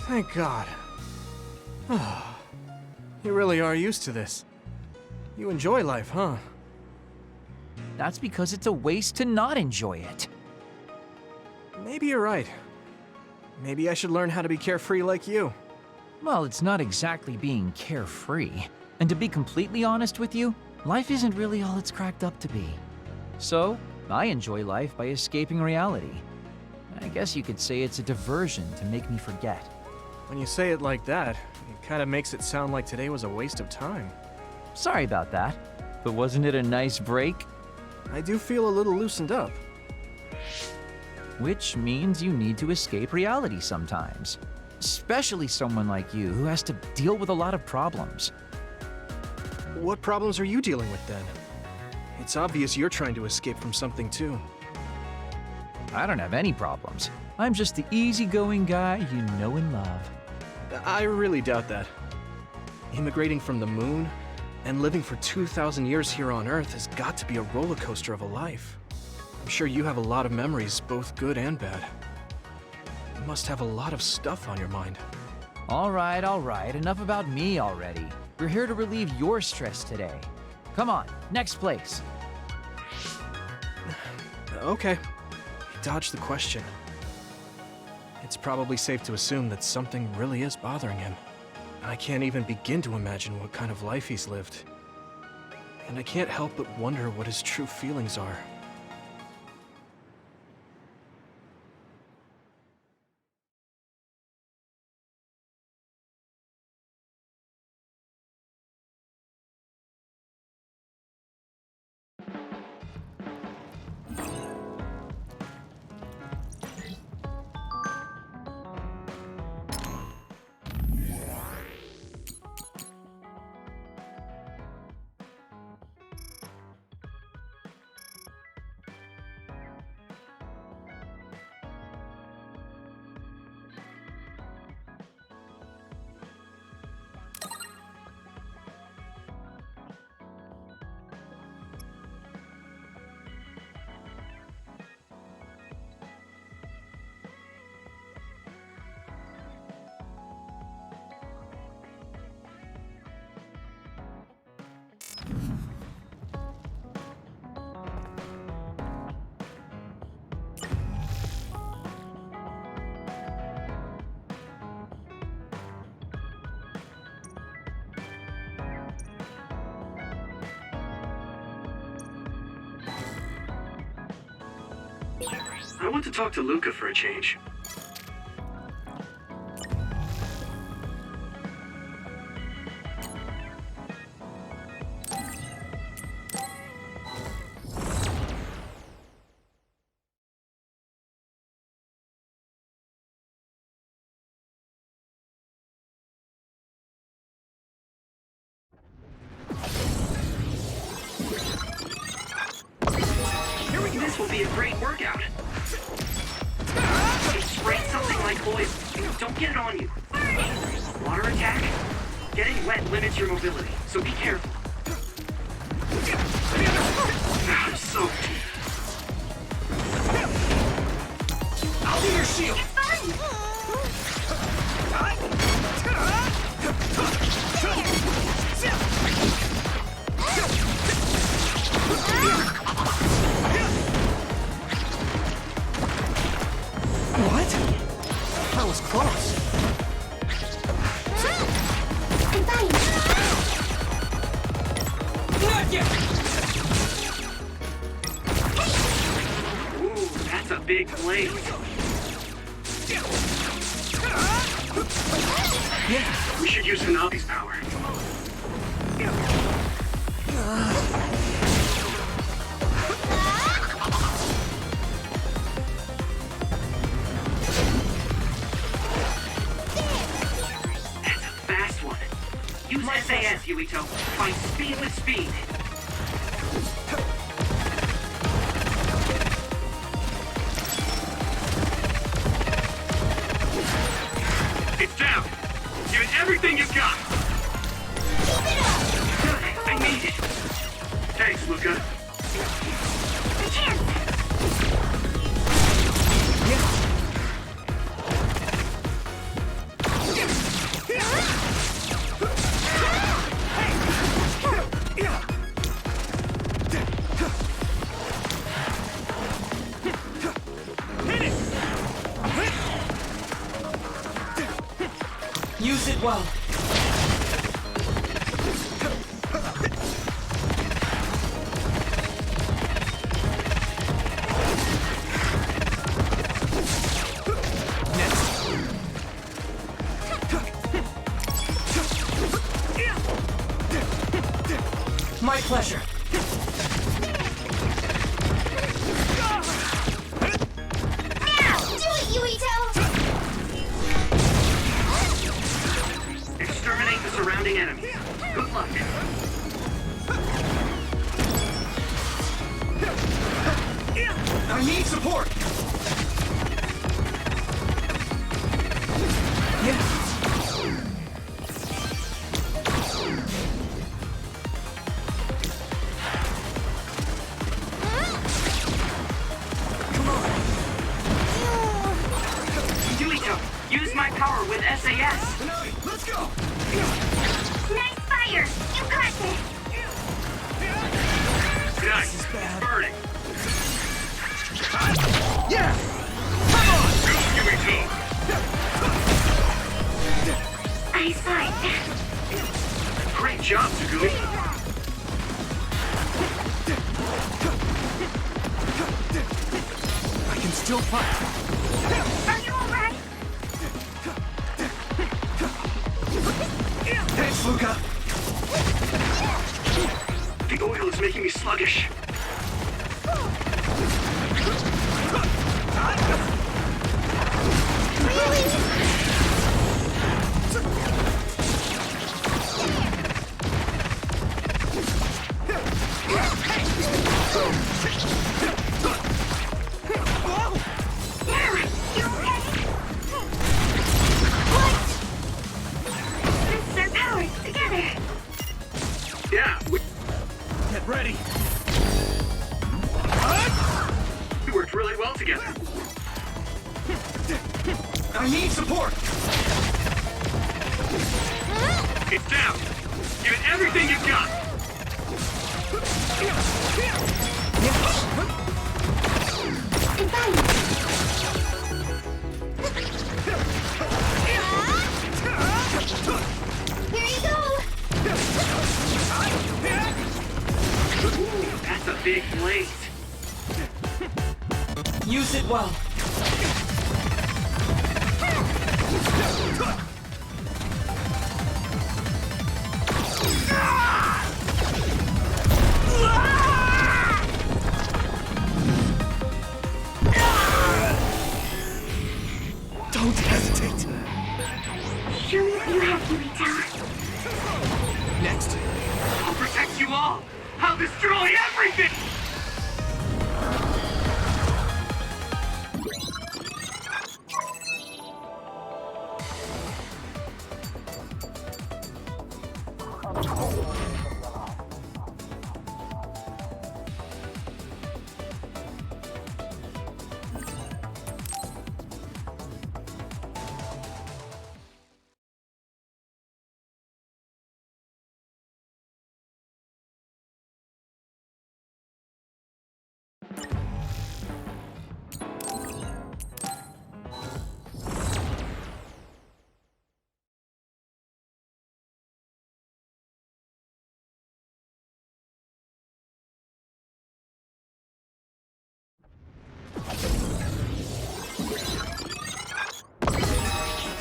Thank God. You really are used to this. You enjoy life, huh? That's because it's a waste to not enjoy it. Maybe you're right. Maybe I should learn how to be carefree like you. Well, it's not exactly being carefree. And to be completely honest with you, life isn't really all it's cracked up to be. So, I enjoy life by escaping reality. I guess you could say it's a diversion to make me forget. When you say it like that, it kind of makes it sound like today was a waste of time. Sorry about that, but wasn't it a nice break? I do feel a little loosened up. Which means you need to escape reality sometimes. Especially someone like you who has to deal with a lot of problems. What problems are you dealing with then? It's obvious you're trying to escape from something too. I don't have any problems. I'm just the easygoing guy you know and love. I really doubt that. Immigrating from the moon and living for 2,000 years here on Earth has got to be a roller coaster of a life. I'm sure you have a lot of memories, both good and bad. You must have a lot of stuff on your mind. All right, enough about me already. We're here to relieve your stress today. Come on, next place. Okay, you dodged the question. It's probably safe to assume that something really is bothering him. I can't even begin to imagine what kind of life he's lived. And I can't help but wonder what his true feelings are. I want to talk to Luca for a change. will be a great workout. Spray something like oil. Don't get it on you. Water attack? Getting wet limits your mobility, so be careful. I'm soaked. I'll be your shield. What? That was close. I'm fine. Not yet. Ooh, that's a big blade. Yeah, we should use Hanabi's power. That's a fast one. Use SAS, Yuito. Find speed with speed. It's down. Give it everything you've got. Keep it up! Good, I made it. Thanks, Luca. The chance! Use it well. My pleasure. Now! Do it, Yuito! Exterminate the surrounding enemies. Good luck. I need support. Yuito, use my power with SAS. Let's go. Nice fire! You got this! Nice. It's burning. Yeah. Come on. Go, Yuito. I saw it. Great job, Tsugumi. I can still fight. Are you alright? Thanks, Luca. The oil is making me sluggish. You okay? What? This is our powers together. Yeah, Get ready. we worked really well together. I need support. It's down. Give it everything you've got. I'm fine. Here you go! Ooh, that's a big blade. Use it well. Don't hesitate. Show me what you have, Yuito. Next. I'll protect you all. I'll destroy everything.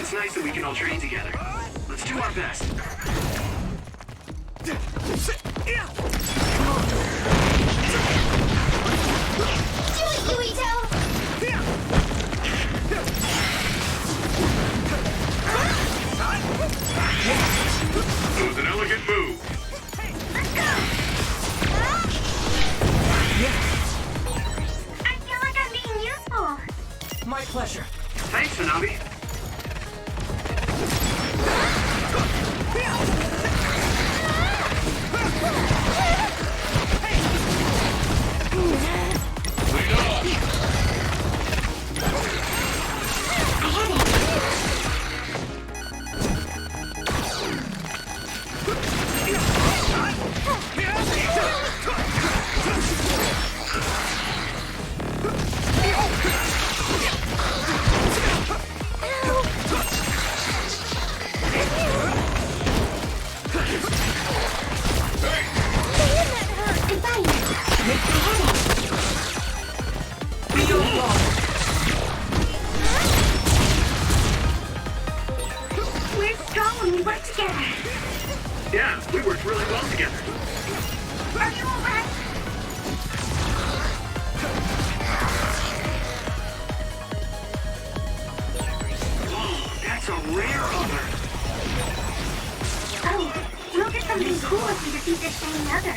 It's nice that we can all train together. Let's do our best. Do it, Yuito! It was an elegant move. Let's go! I feel like I'm being useful. My pleasure. Thanks, Hanabi. We're strong when we work together. Yeah, we worked really well together. Are you alright? Whoa, that's a rare other. Oh, we'll get something cool if we defeat this shiny other.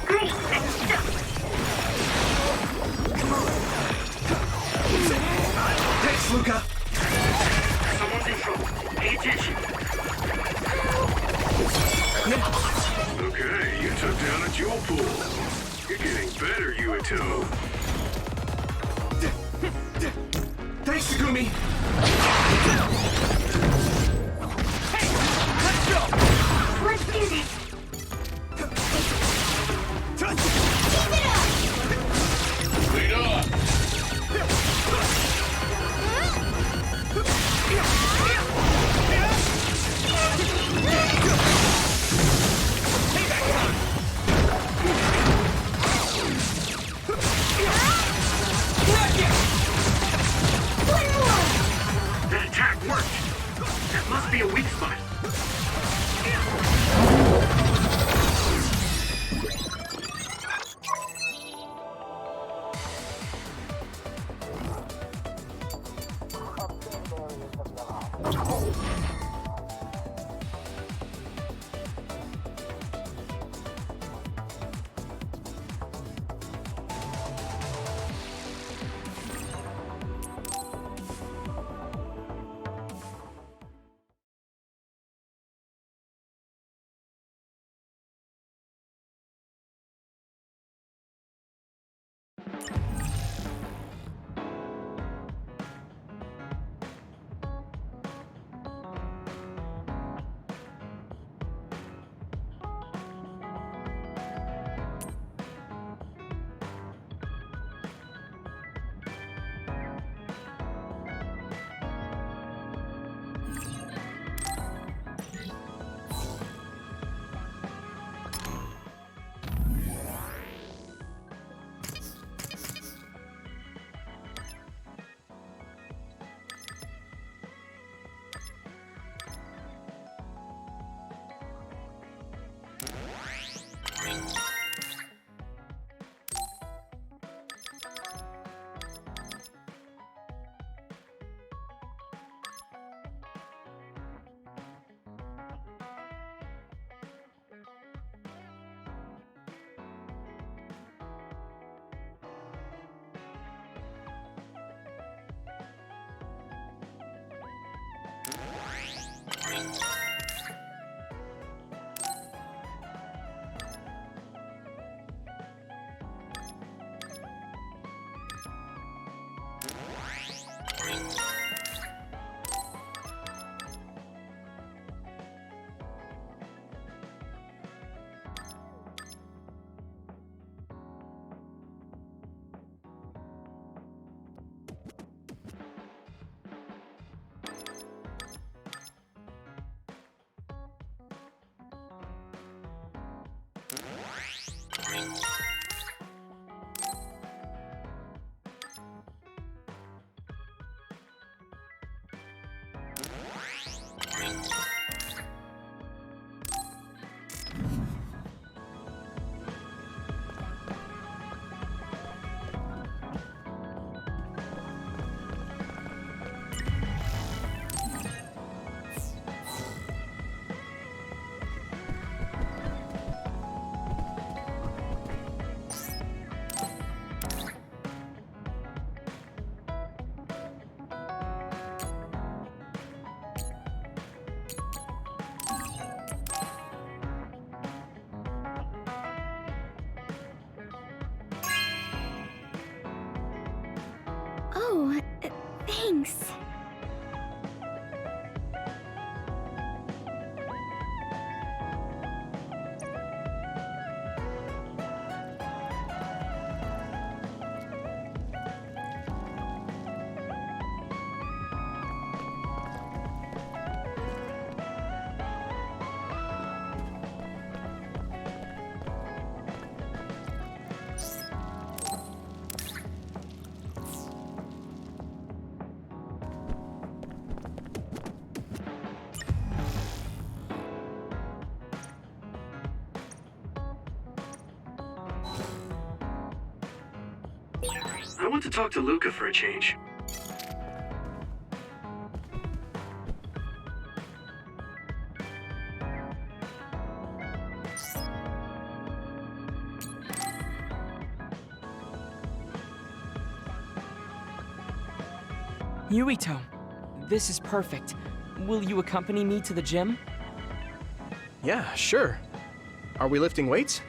Great, let's go. Thanks, Luca. Someone's in trouble. Pay attention. Okay, you took down a jewel pool. You're getting better, Yuito. Thanks, Segumi. Let's do this. Lead on. That attack worked. That must be a weak spot. Thanks. I want to talk to Luca for a change. Yuito, this is perfect. Will you accompany me to the gym? Yeah, sure. Are we lifting weights?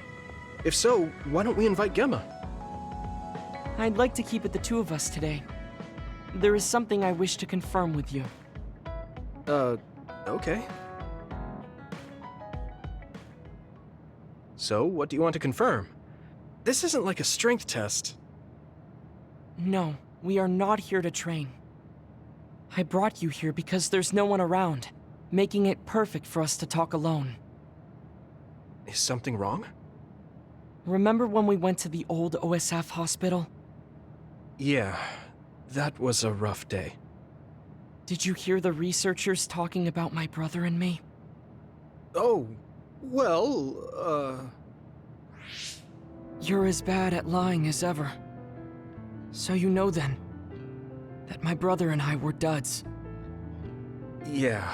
If so, why don't we invite Gemma? I'd like to keep it the two of us today. There is something I wish to confirm with you. Okay. So, what do you want to confirm? This isn't like a strength test. No, we are not here to train. I brought you here because there's no one around, making it perfect for us to talk alone. Is something wrong? Remember when we went to the old OSF hospital? Yeah, that was a rough day. Did you hear the researchers talking about my brother and me? Oh, well, You're as bad at lying as ever. So you know then, that my brother and I were duds. Yeah.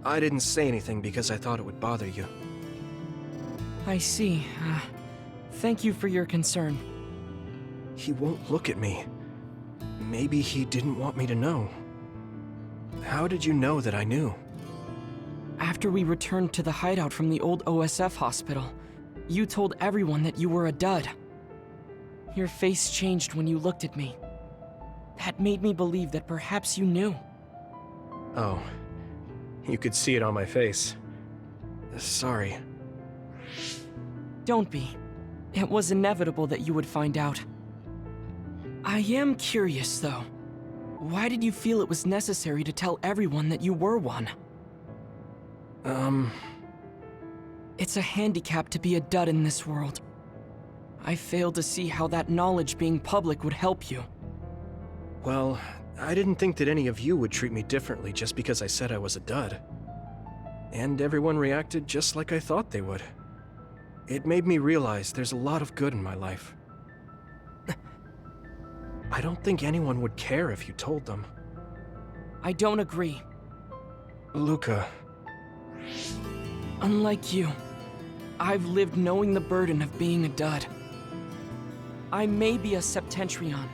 I didn't say anything because I thought it would bother you. I see. Thank you for your concern. He won't look at me. Maybe he didn't want me to know. How did you know that I knew? After we returned to the hideout from the old OSF hospital, you told everyone that you were a dud. Your face changed when you looked at me. That made me believe that perhaps you knew. Oh, you could see it on my face. Sorry. Don't be. It was inevitable that you would find out. I am curious, though. Why did you feel it was necessary to tell everyone that you were one? It's a handicap to be a dud in this world. I fail to see how that knowledge being public would help you. Well, I didn't think that any of you would treat me differently just because I said I was a dud. And everyone reacted just like I thought they would. It made me realize there's a lot of good in my life. I don't think anyone would care if you told them. I don't agree. Luca. Unlike you, I've lived knowing the burden of being a dud. I may be a Septentrion,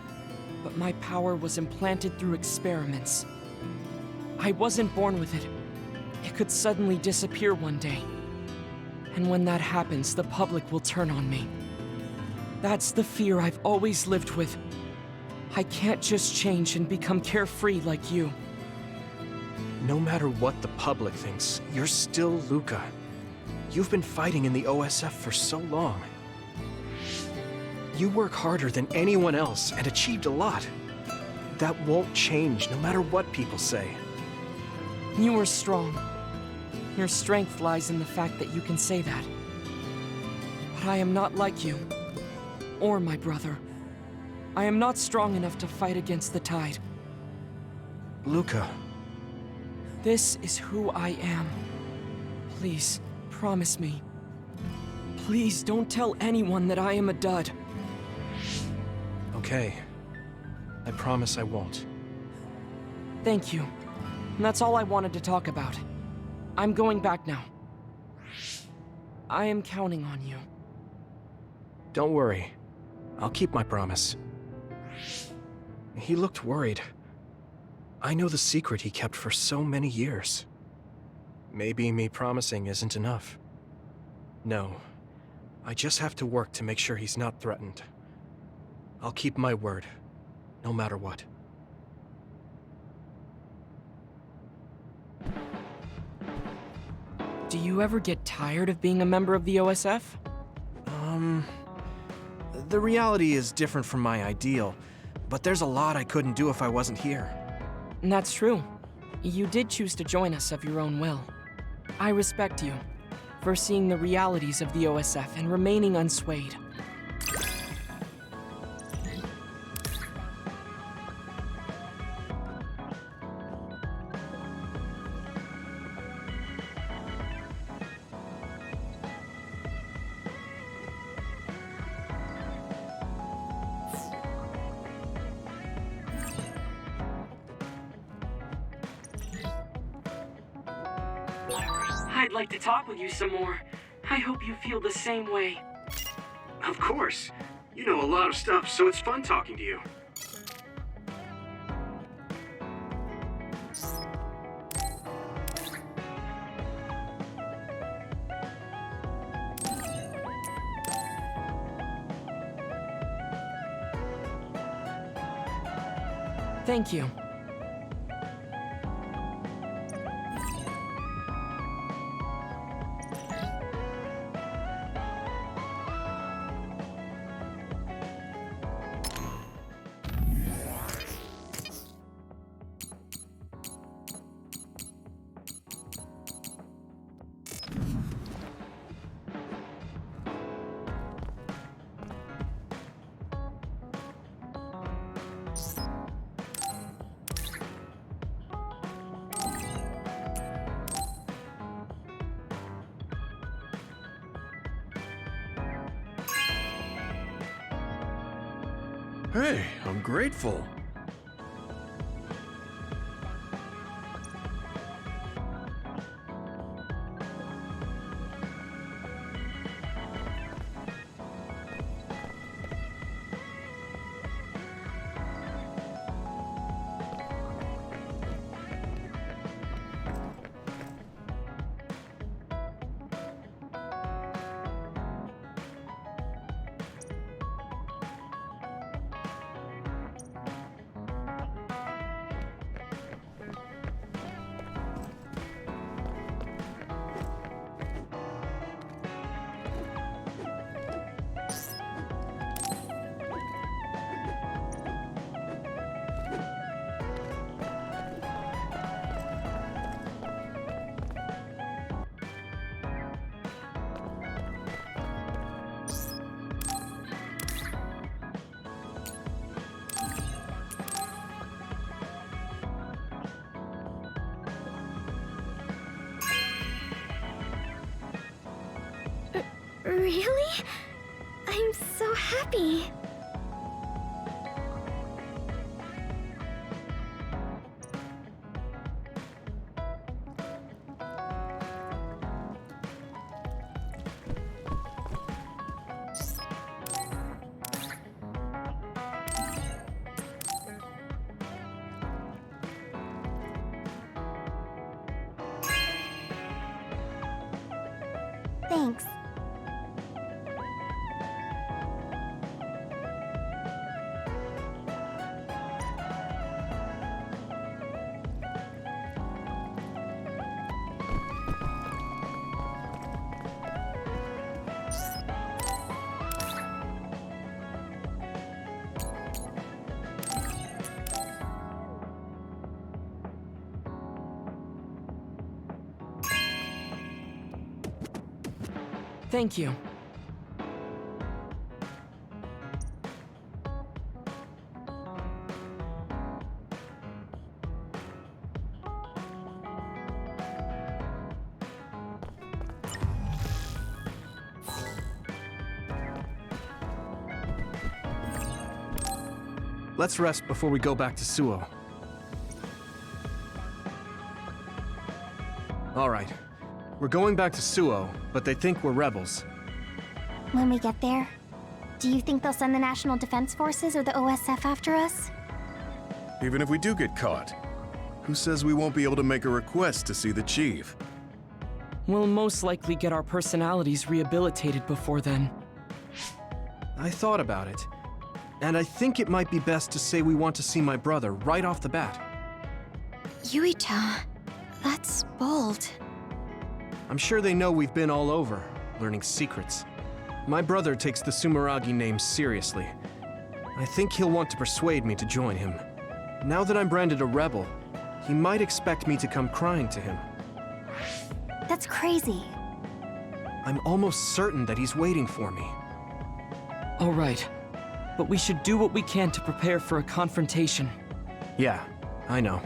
but my power was implanted through experiments. I wasn't born with it. It could suddenly disappear one day. And when that happens, the public will turn on me. That's the fear I've always lived with. I can't just change and become carefree like you. No matter what the public thinks, you're still Luca. You've been fighting in the OSF for so long. You work harder than anyone else and achieved a lot. That won't change no matter what people say. You are strong. Your strength lies in the fact that you can say that. But I am not like you, or my brother. I am not strong enough to fight against the tide. Luca. This is who I am. Please, promise me. Please don't tell anyone that I am a dud. Okay. I promise I won't. Thank you. And that's all I wanted to talk about. I'm going back now. I am counting on you. Don't worry. I'll keep my promise. He looked worried. I know the secret he kept for so many years. Maybe me promising isn't enough. No. I just have to work to make sure he's not threatened. I'll keep my word, no matter what. Do you ever get tired of being a member of the OSF? The reality is different from my ideal, but there's a lot I couldn't do if I wasn't here. That's true. You did choose to join us of your own will. I respect you for seeing the realities of the OSF and remaining unswayed. I'd like to talk with you some more. I hope you feel the same way. Of course. You know a lot of stuff, so it's fun talking to you. Thank you. Hey, I'm grateful. Really? I'm so happy. Thanks. Thank you. Let's rest before we go back to Suo. All right. We're going back to Suo, but they think we're rebels. When we get there, do you think they'll send the National Defense Forces or the OSF after us? Even if we do get caught, who says we won't be able to make a request to see the chief? We'll most likely get our personalities rehabilitated before then. I thought about it, and I think it might be best to say we want to see my brother right off the bat. Yuito, that's bold. I'm sure they know we've been all over, learning secrets. My brother takes the Sumeragi name seriously. I think he'll want to persuade me to join him. Now that I'm branded a rebel, he might expect me to come crying to him. That's crazy. I'm almost certain that he's waiting for me. All right. But we should do what we can to prepare for a confrontation. Yeah, I know.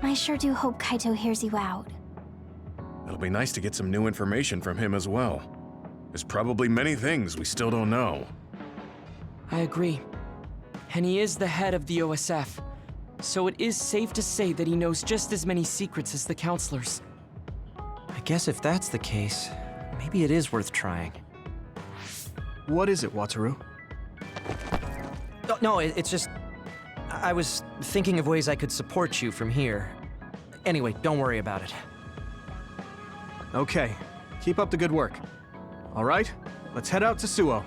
I sure do hope Kaito hears you out. It'll be nice to get some new information from him as well. There's probably many things we still don't know. I agree. And he is the head of the OSF, so it is safe to say that he knows just as many secrets as the counselors. I guess if that's the case, maybe it is worth trying. What is it, Wataru? No, it's just... I was thinking of ways I could support you from here. Anyway, don't worry about it. Okay, keep up the good work. All right, let's head out to Suo.